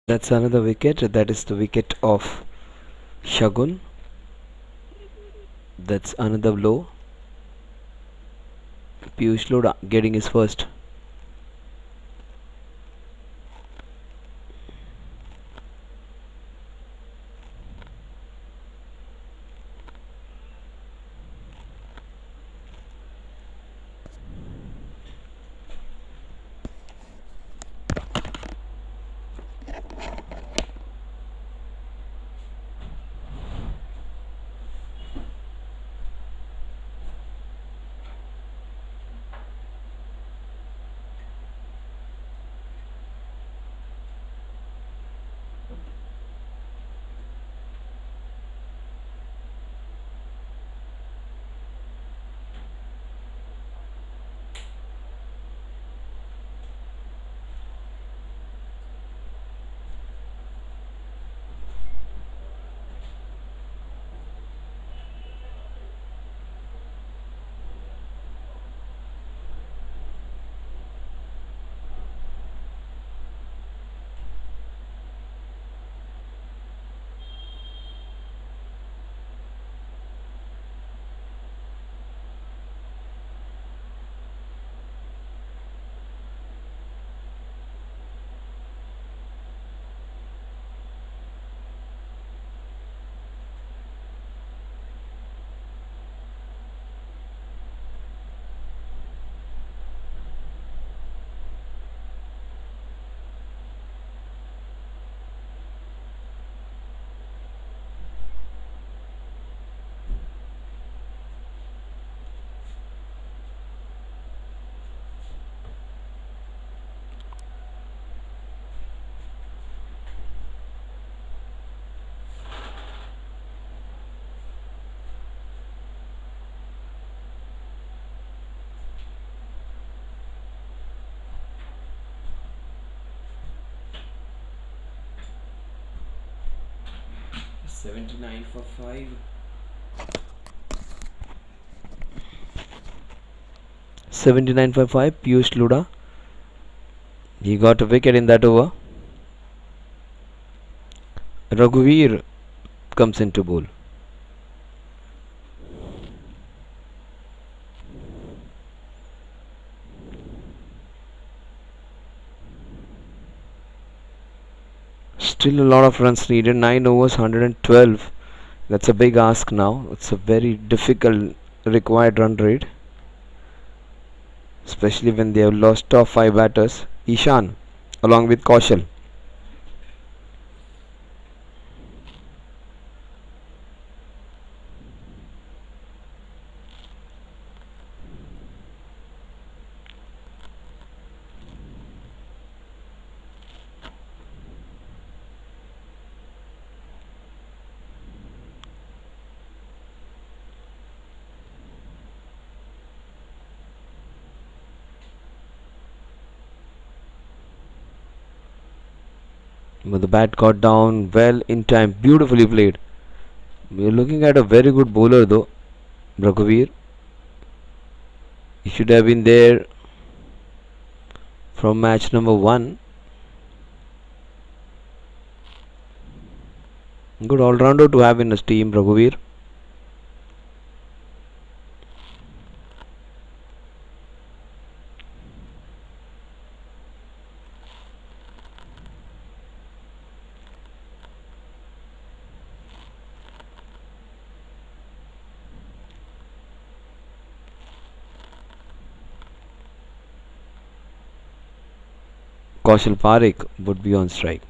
That's another wicket. That is the wicket of Shagun. That's another blow. Piyush Lodha getting his first. $79 for 5. 79 for 5. Piyush Lodha. He got a wicket in that over. Raghuveer comes into bowl. Still a lot of runs needed. 9 overs, 112. That's a big ask now. It's a very difficult required run rate, especially when they have lost top 5 batters. Ishan along with Kaushal. But the bat got down well in time. Beautifully played. We're looking at a very good bowler though, Raghuveer. He should have been there from match number 1. Good all-rounder to have in his team, Raghuveer. Kaushal Parekh would be on strike.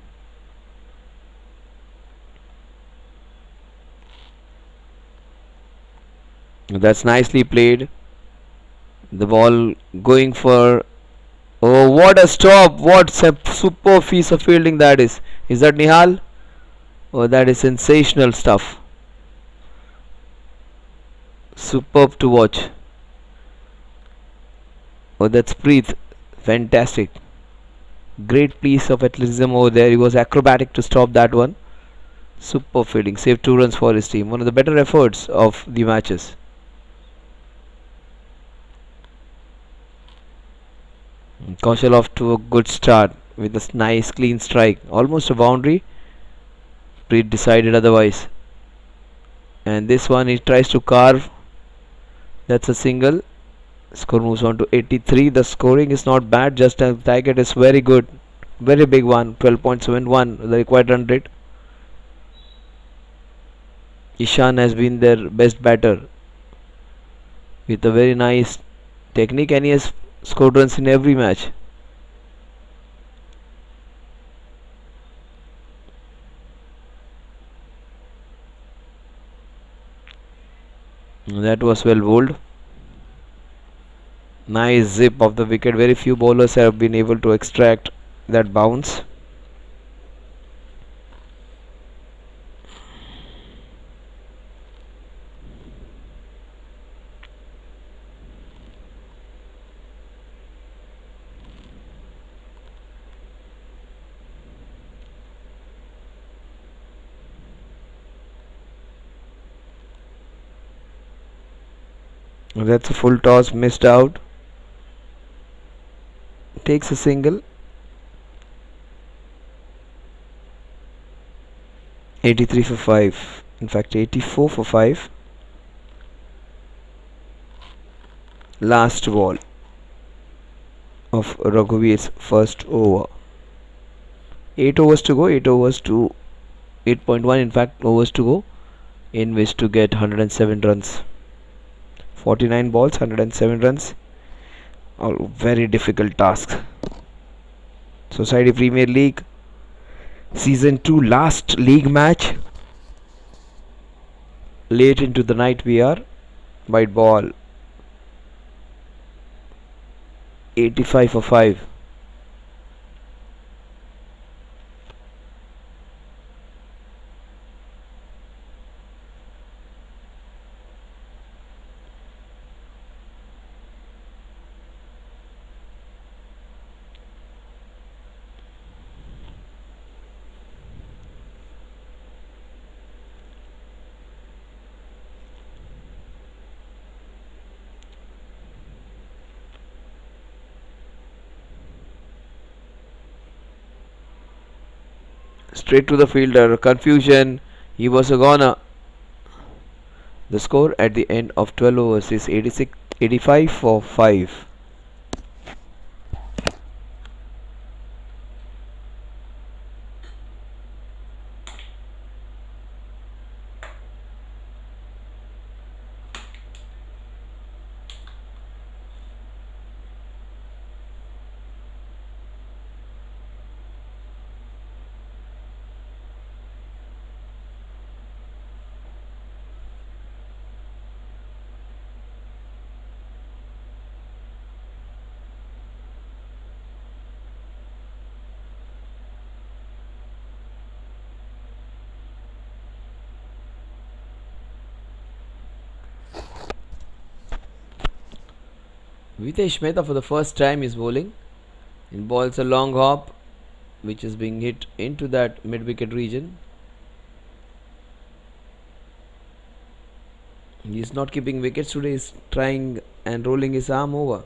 That's nicely played. The ball going for. Oh, what a stop! What a super piece of fielding that is. Is that Nihal? Oh, that is sensational stuff. Superb to watch. Oh, that's Preet. Fantastic. Great piece of athleticism over there. He was acrobatic to stop that one. Super fielding. Saved 2 runs for his team. One of the better efforts of the matches. Kaushal off to a good start. with a nice clean strike, almost a boundary. Preet decided otherwise, and this one he tries to carve. That's a single. Score moves on to 83. The scoring is not bad, just a target is very good. Very big one, 12.71, the required run rate. Ishan has been their best batter with a very nice technique, and he has scored runs in every match. That was well bowled. Nice zip of the wicket. Very few bowlers have been able to extract that bounce. That's a full toss, missed out. Takes a single. 83 for 5. In fact, 84 for 5. Last ball of Raghuvir's first over. 8 overs to go. 8 overs to 8.1. In fact, overs to go, in which to get 107 runs. 49 balls, 107 runs. All very difficult task. Society Premier League Season 2 last league match. Late into the night we are. White ball. 85 for 5. Straight to the fielder. Confusion. He was a goner. The score at the end of 12 overs is 85 for 5. Vitesh Mehta for the first time is bowling. In balls a long hop, which is being hit into that mid-wicket region. He is not keeping wickets today. He is trying and rolling his arm over.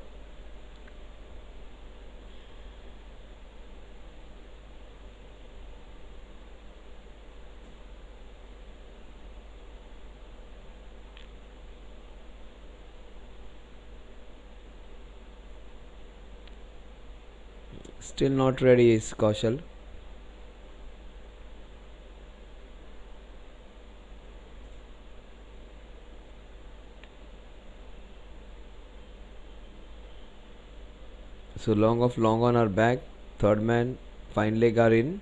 Still not ready is Kaushal. So long off, long on are back. Third man, fine leg are in.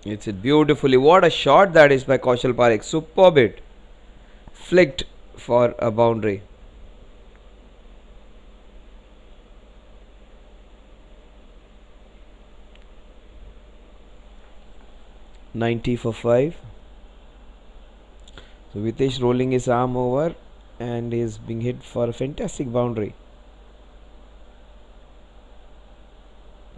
It's it beautifully. What a shot that is by Kaushal Parekh. Superb hit. Flicked for a boundary. $90 for 5. So Vitesh rolling his arm over and is being hit for a fantastic boundary.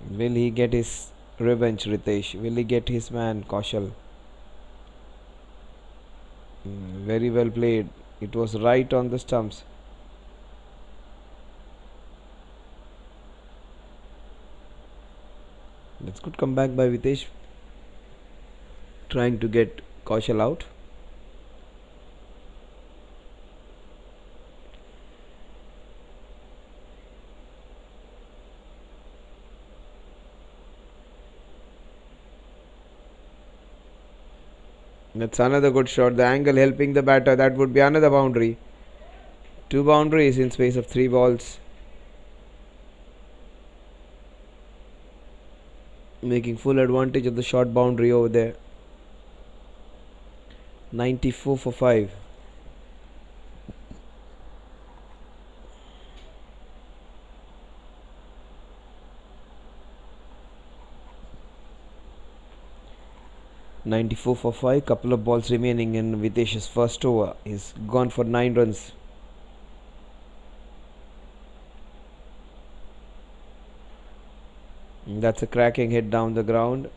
Will he get his revenge, Ritesh? Will he get his man, Kaushal? Very well played. It was right on the stumps. That's good comeback by Vitesh, trying to get Kaushal out. That's another good shot. The angle helping the batter. That would be another boundary. 2 boundaries in space of 3 balls. Making full advantage of the short boundary over there. 94 for 5. Couple of balls remaining in Vitesh's first over. He's gone for 9 runs. That's a cracking hit down the ground.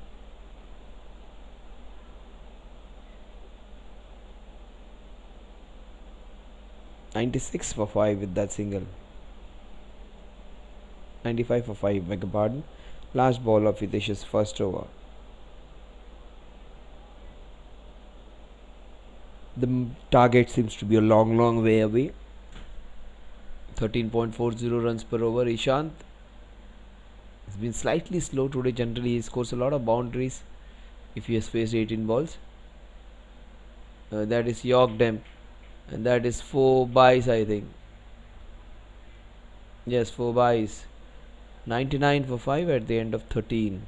"96 for 5 with that single. 95 for 5, beg your pardon. Last ball of Vitesh's first over. The target seems to be a long way away. 13.40 runs per over. Ishant has been slightly slow today. Generally, he scores a lot of boundaries if he has faced 18 balls. That is York Dem, and that is 4 byes, I think. Yes, 4 byes. 99 for 5 at the end of 13.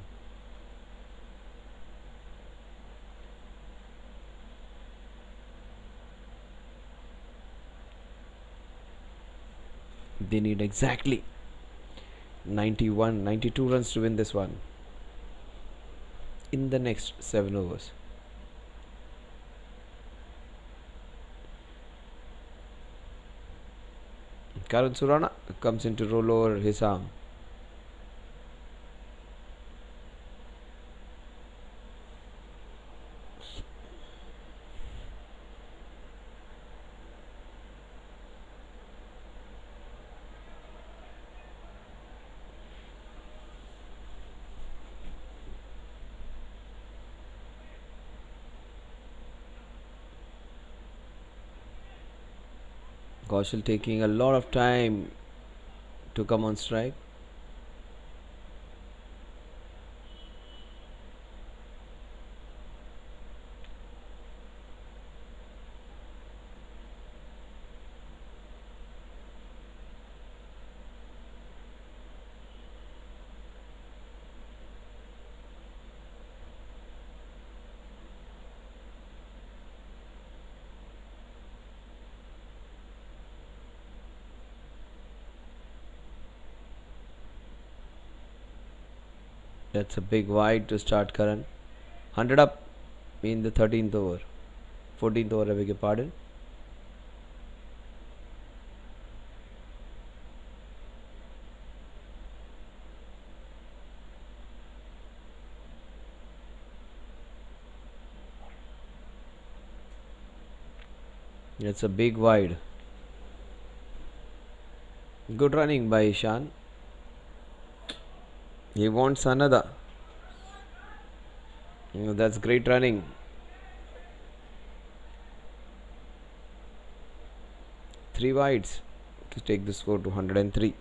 They need exactly 92 runs to win this one in the next 7 overs. Karan Surana comes in to roll over his arm. Kaushal taking a lot of time to come on strike. That's a big wide to start Karan. 100 up in the 13th over. 14th over, I beg your pardon. That's a big wide. Good running by Ishan. He wants another. That's great running. Three wides to take the score to 103.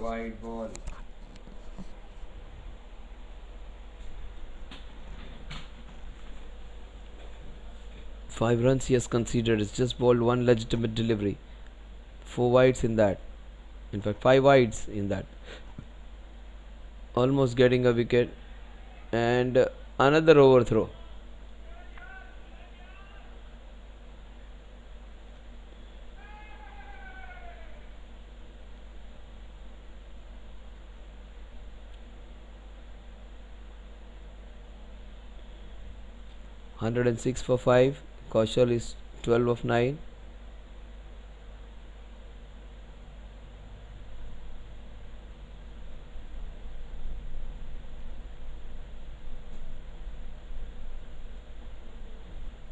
wide ball. Five runs he has conceded. It's just bowled one legitimate delivery. 4 wides in that. In fact, 5 wides in that. Almost getting a wicket. And another overthrow. (106 for 5). Kaushal is 12 of 9.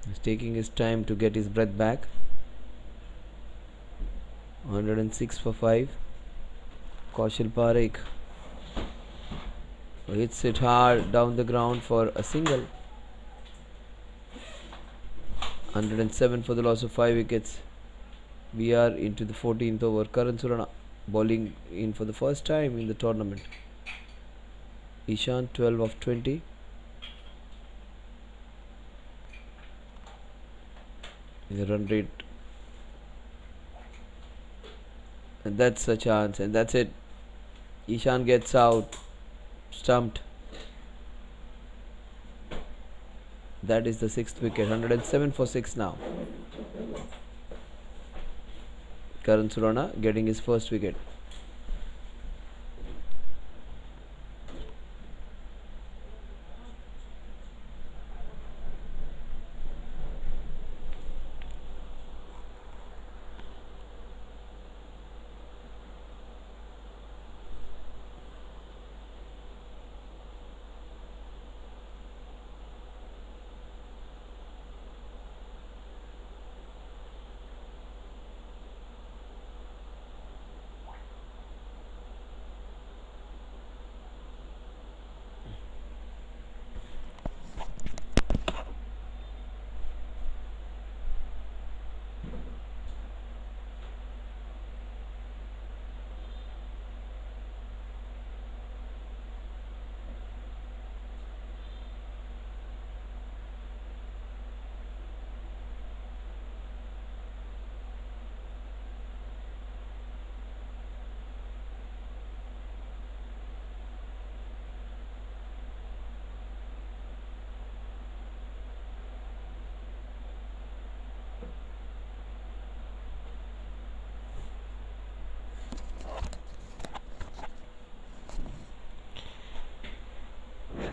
He's taking his time to get his breath back. 106 for 5. Kaushal Parekh hits it hard down the ground for a single. 107 for the loss of 5 wickets. We are into the 14th over. Karan Surana bowling in for the first time in the tournament. Ishan 12 of 20. The run rate, and that's a chance, and that's it. Ishan gets out, stumped. That is the 6th wicket. 107 for 6 now. Karan Surana getting his first wicket.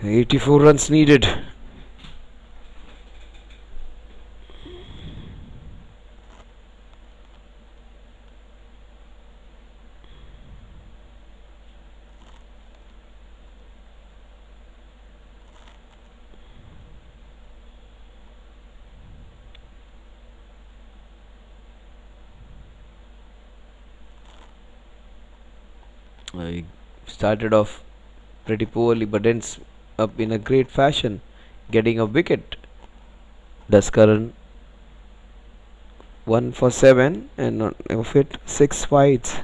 (84 runs needed. I started off pretty poorly, but ends up in a great fashion, getting a wicket. Does Karan 1 for 7, and of it 6 wides.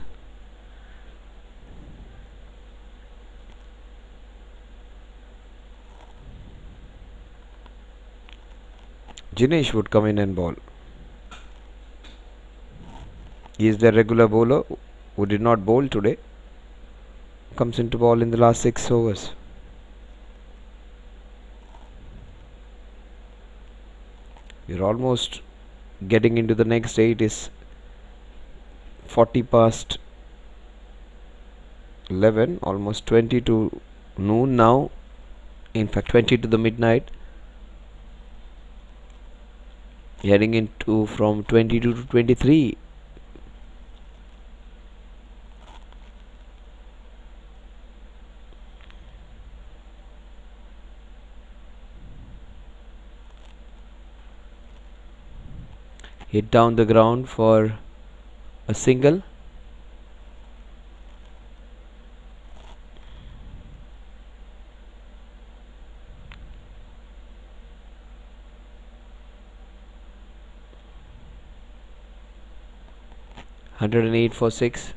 Jinesh would come in and bowl. He is their regular bowler who did not bowl today. Comes into ball in the last 6 overs. We're almost getting into the next 8. Is 40 past 11, almost 20 to noon now. In fact, 20 to the midnight. Heading into from 22 to 23. Hit down the ground for a single. (108 for 6).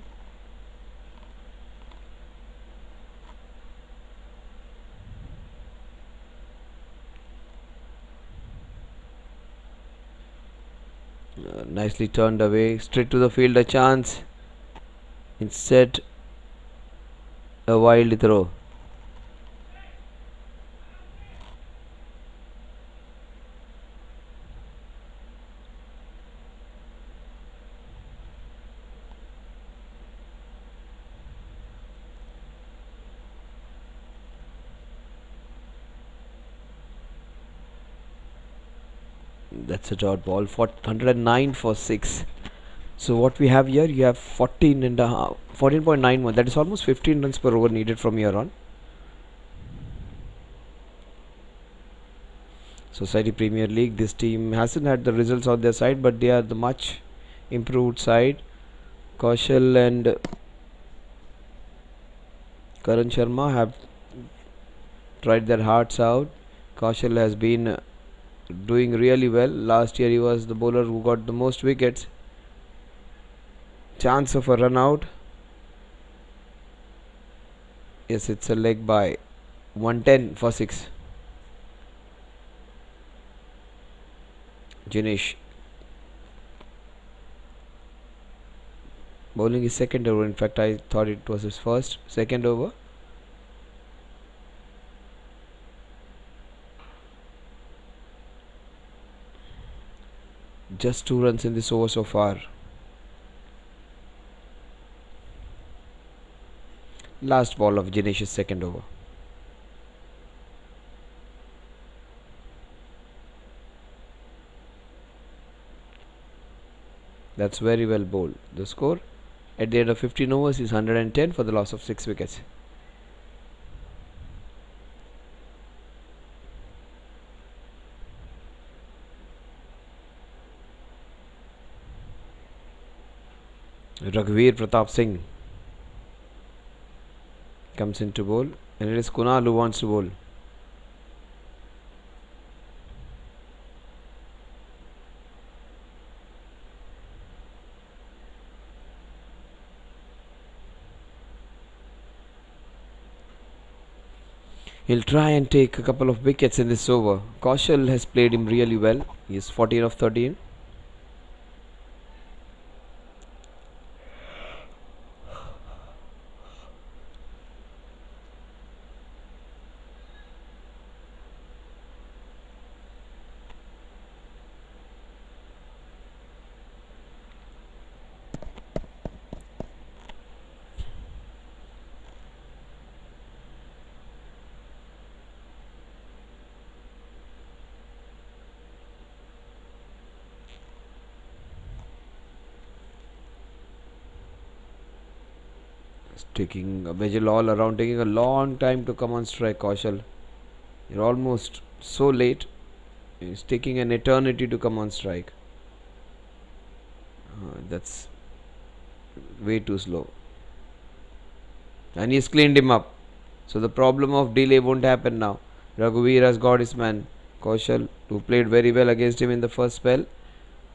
Nicely turned away, straight to the field, a chance. Instead, a wild throw. That's a dot ball. 109 for 6. So what we have here, you have 14 and a half, 14.91. That is almost 15 runs per over needed from here on. Society Premier League, this team hasn't had the results on their side, but they are the much improved side. Kaushal and Karan Sharma have tried their hearts out. Kaushal has been doing really well. Last year he was the bowler who got the most wickets. Chance of a run out. Yes, it's a leg by 110 for 6. Jinesh bowling his second over. In fact, I thought it was his first. Second over. Just 2 runs in this over so far. Last ball of Jinesh's second over. That's very well bowled. The score at the end of 15 overs is 110 for the loss of 6 wickets. Raghuveer Pratap Singh comes into bowl, and it is Kunal who wants to bowl. He'll try and take a couple of wickets in this over. Kaushal has played him really well. He is 14 of 13. Taking a vigil all around, taking a long time to come on strike. Kaushal, you're almost so late. It's taking an eternity to come on strike. That's way too slow. And he's cleaned him up. So the problem of delay won't happen now. Raghuveer has got his man. Kaushal, who played very well against him in the first spell,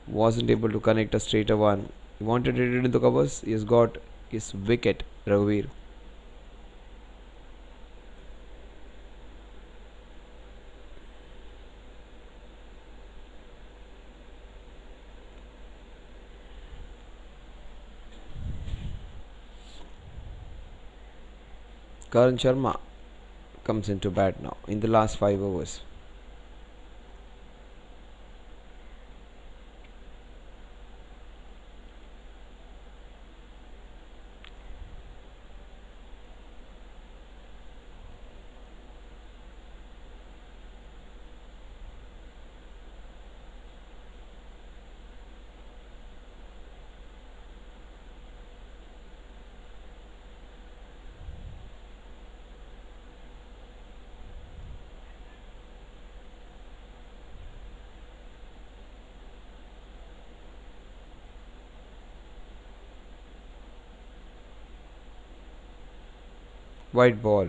wasn't able to connect a straighter one. He wanted it into the covers. He has got his wicket, Raghuveer. Karan Sharma comes into bat now in the last 5 overs. White ball.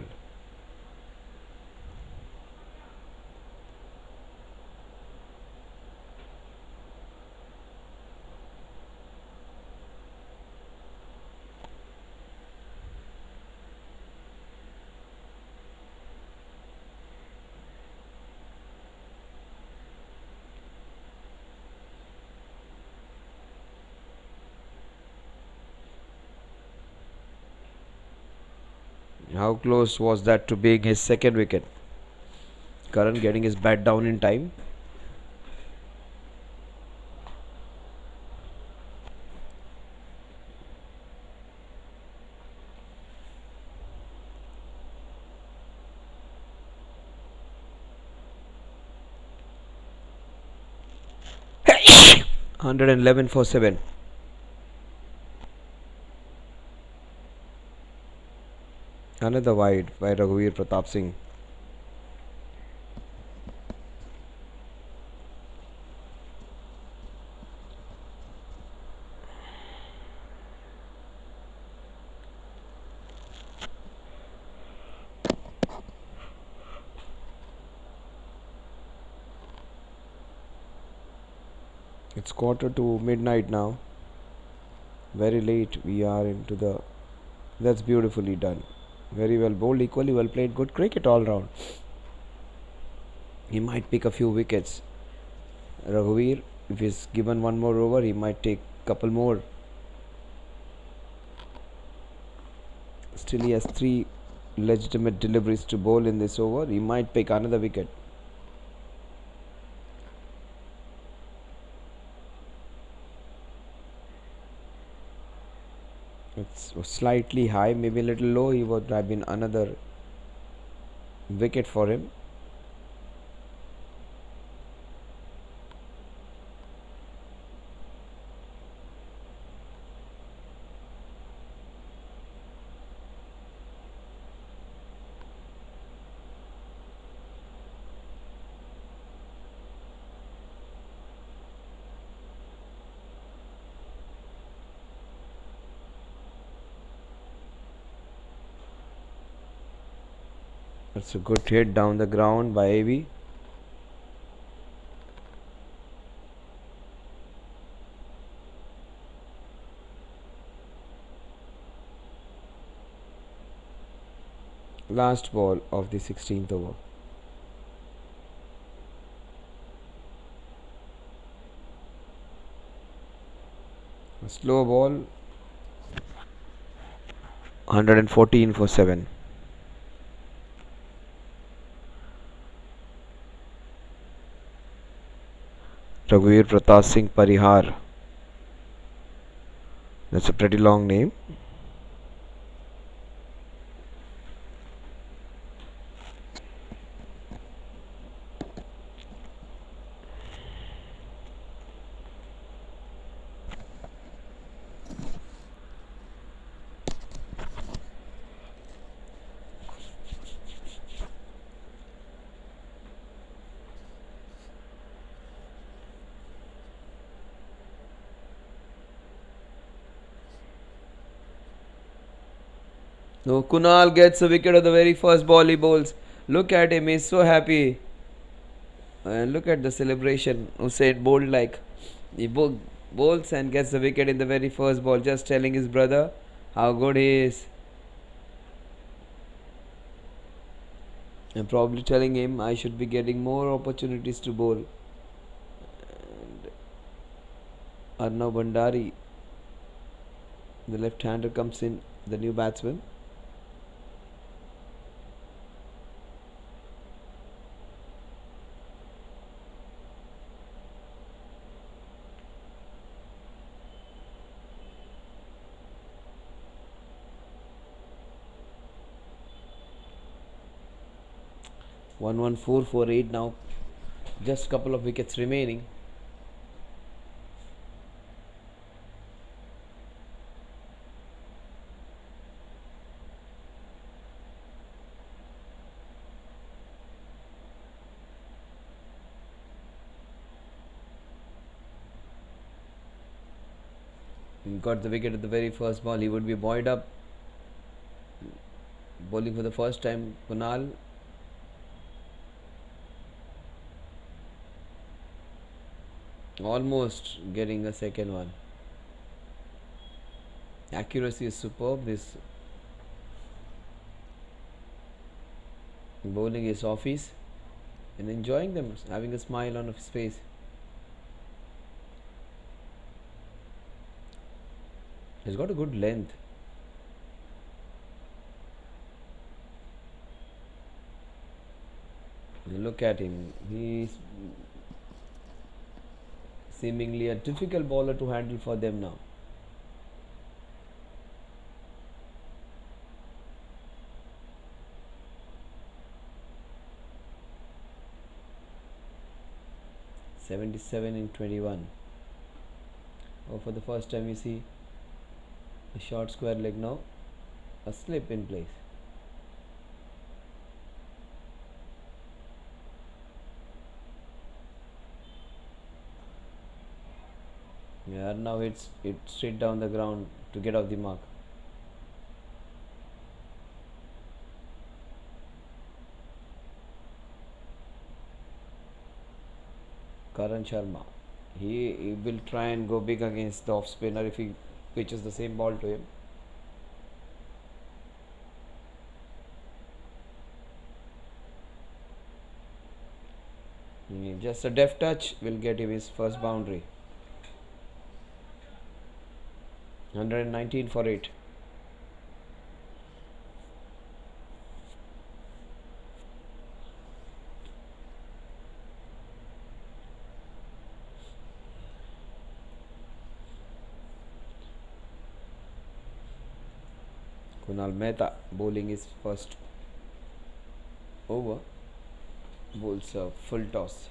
How close was that to being his second wicket? Karan getting his bat down in time. 111 for 7. Another wide by Raghuveer Pratap Singh. It's quarter to midnight now. Very late we are into the. That's beautifully done. Very well bowled, equally well played. Good cricket all round. He might pick a few wickets. Raghuveer, if he's given one more over, he might take a couple more. Still, he has 3 legitimate deliveries to bowl in this over. He might pick another wicket. It's slightly high, maybe a little low. He would have been another wicket for him. That's a good hit down the ground by AV. Last ball of the 16th over. A slow ball. 114 for 7. Raghuveer Pratap Singh Parihar. That's a pretty long name. No, Kunal gets a wicket of the very first ball he bowls. Look at him, he's so happy. And look at the celebration. Usain Bolt like. He bowls and gets the wicket in the very first ball, just telling his brother how good he is. And probably telling him I should be getting more opportunities to bowl. And Arnav Bhandari, the left-hander, comes in, the new batsman. One 4-4-8 now. Just a couple of wickets remaining. He got the wicket at the very first ball. He would be buoyed up. Bowling for the first time, Kunal. Almost getting a second one. Accuracy is superb. This bowling is office and enjoying them, having a smile on his face. He's got a good length. Look at him. He's seemingly a difficult bowler to handle for them now. "77 in 21." Oh, for the first time we see a short square leg now. A slip in place. Yeah, now it's straight down the ground to get off the mark. Karan Sharma. He will try and go big against the off spinner if he pitches the same ball to him. Just a deft touch will get him his first boundary. 119 for 8. Kunal Mehta bowling his first over. Bowls a full toss.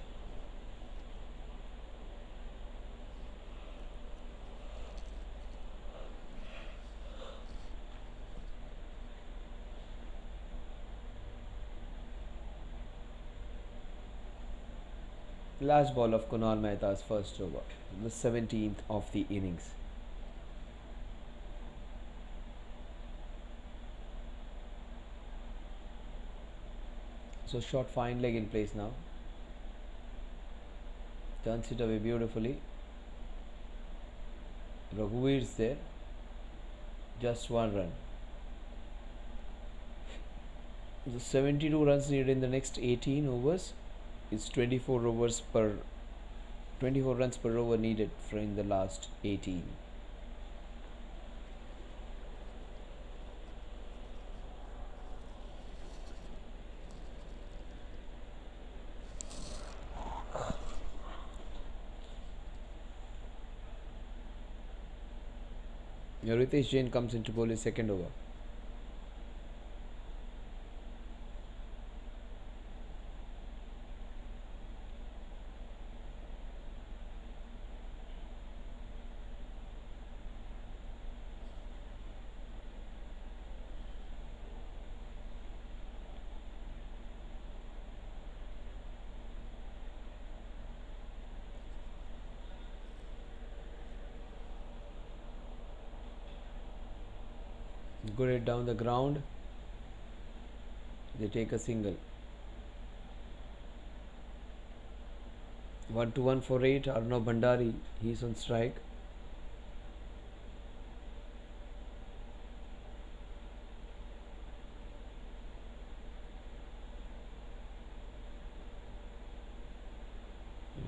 Last ball of Kunal Mehta's first over, the 17th of the innings. So short fine leg in place now. Turns it away beautifully. Raghuvir's there. Just one run. The 72 runs needed in the next 18 overs. It's 24 runs per over needed for in the last 18. Ritesh Jain comes into bowl his second over. Good hit down the ground. They take a single. 1-1 for 8. Arnav Bhandari, he's on strike.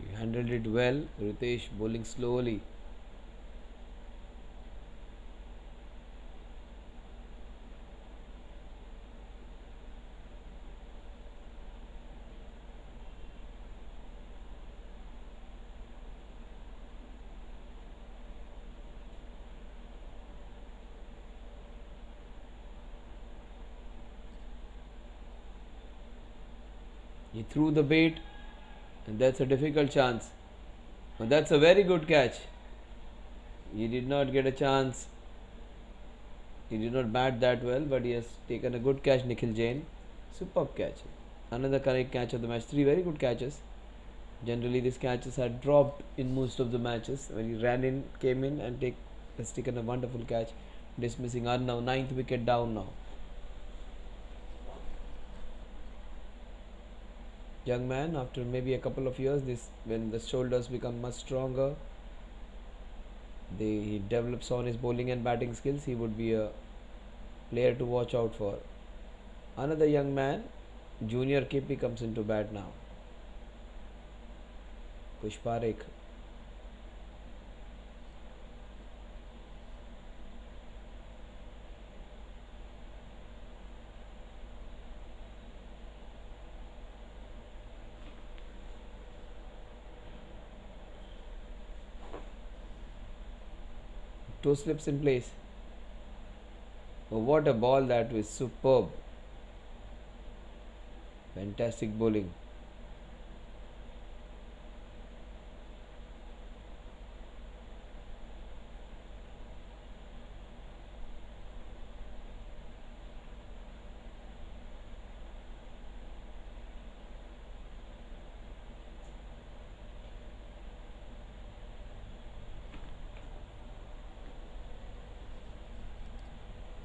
He handled it well. Ritesh bowling slowly. He threw the bait, and that's a difficult chance. But that's a very good catch. He did not get a chance. He did not bat that well, but he has taken a good catch, Nikhil Jain. Superb catch. Another correct catch of the match. 3 very good catches. Generally, these catches had dropped in most of the matches. When he ran in, came in, and has taken a wonderful catch, dismissing Arnav. 9th wicket down now. Young man, after maybe a couple of years, when the shoulders become much stronger, he develops on his bowling and batting skills. He would be a player to watch out for. Another young man, Junior KP, comes into bat now. Pushparekh. Two slips in place. Oh, what a ball that was! Superb. Fantastic bowling.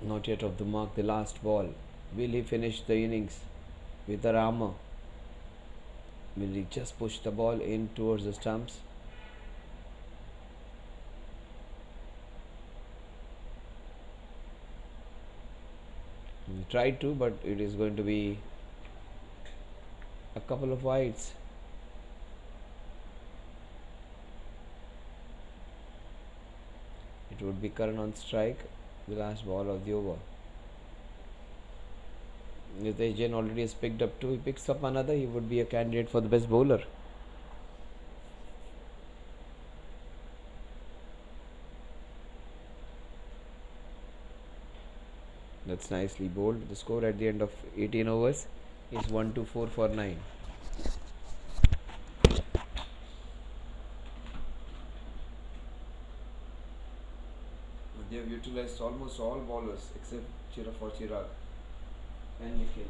Not yet off the mark, the last ball. Will he finish the innings with a rammer? Will he just push the ball in towards the stumps? He tried to, but it is going to be a couple of wides. It would be Karan on strike, the last ball of the over. Nitesh Jain already has picked up two. He picks up another, he would be a candidate for the best bowler. That's nicely bowled. The score at the end of 18 overs is 1-4 for 9. They have utilized almost all bowlers except Chirag and Nikhil.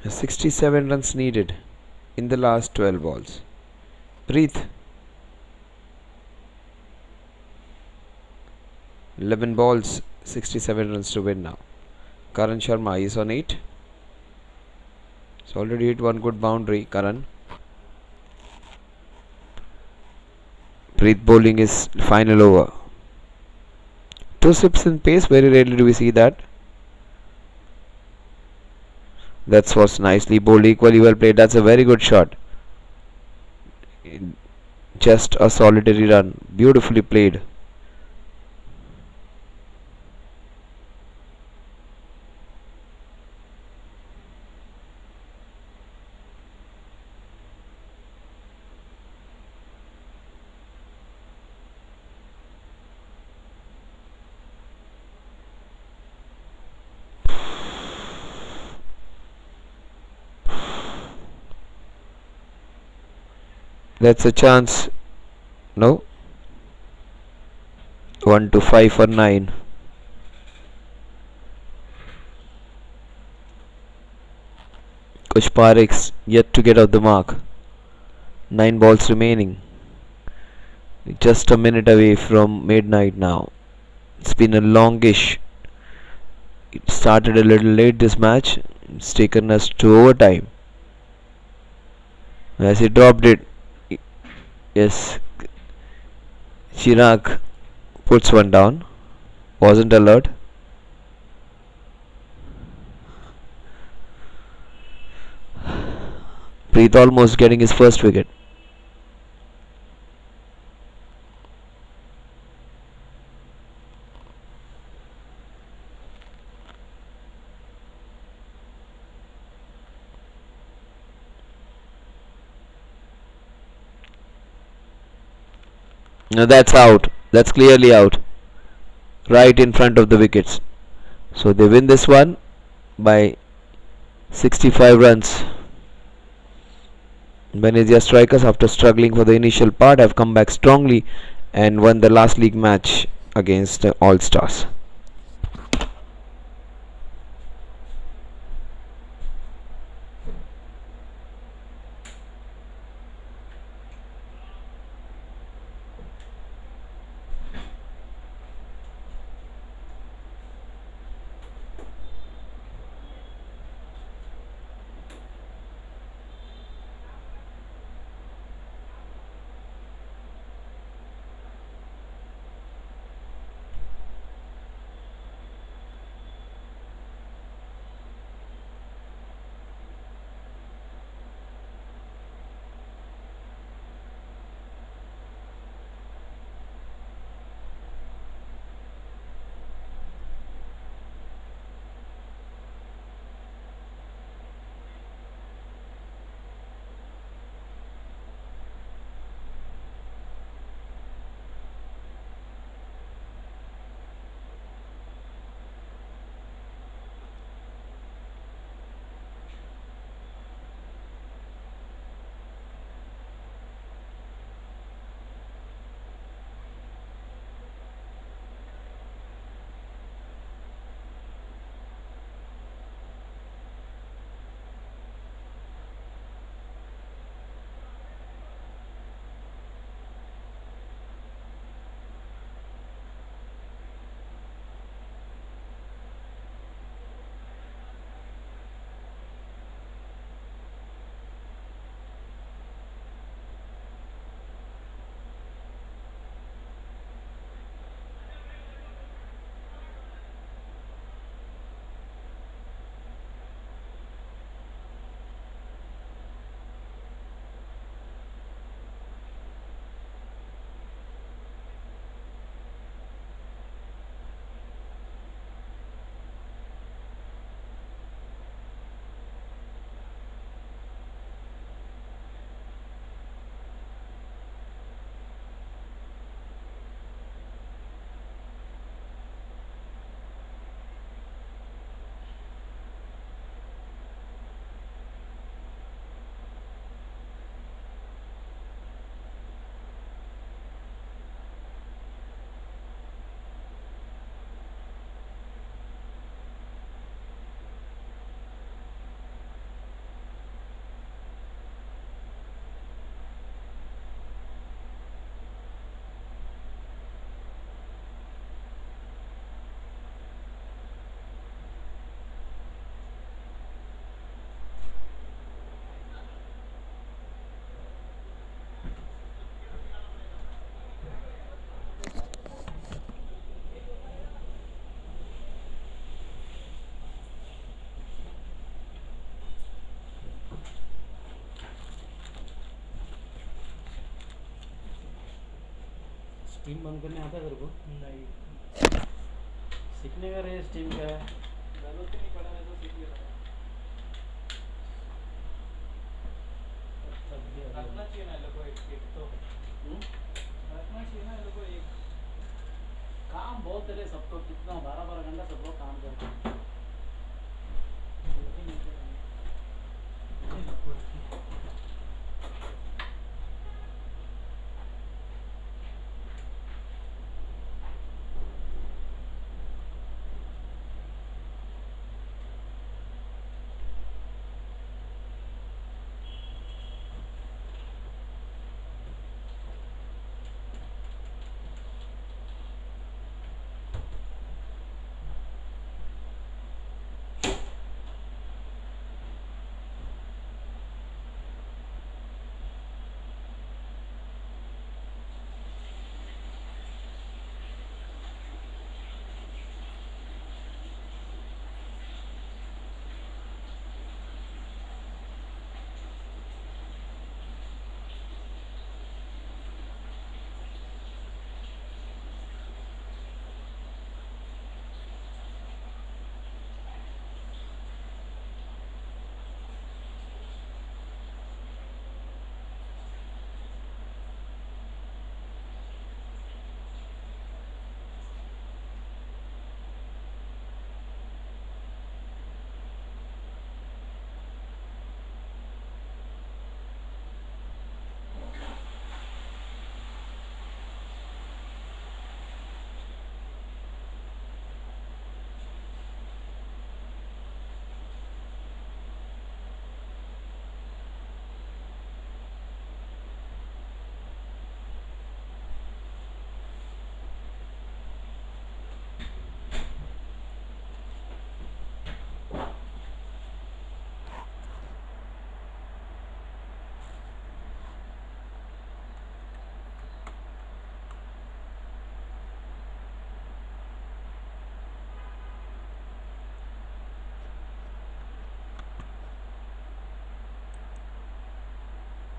Has 67 runs needed in the last 12 balls. Preet, 11 balls, 67 runs to win now. Karan Sharma is on 8. He's already hit one good boundary. Karan. Preet bowling is final over. Two slips in pace, very rarely do we see that. That's what's nicely bowled, equally well played. That's a very good shot. Just a solitary run. Beautifully played. That's a chance. No. 1-5 for 9. Kush Parikh's yet to get off the mark. 9 balls remaining. Just a minute away from midnight now. It's been a longish. It started a little late, this match. It's taken us to overtime. As he dropped it, yes, Chirag puts one down. Wasn't alert. Preet almost getting his first wicket. No, that's out. That's clearly out. Right in front of the wickets. So they win this one by 65 runs. Venezia strikers, after struggling for the initial part, have come back strongly and won the last league match against the All Stars.
Steam बंद करने आता है तेरे को?
नहीं
सीखने का रे स्टीम क्या है?
जरूरत ही नहीं पड़ा, मैं तो सीख लिया था। रखना चाहिए ना ये लोग को एक तो रखना चाहिए ना ये लोग को एक।
काम बहुत है रे सबको, कितना 12-12 घंटा सब लोग काम करते हैं।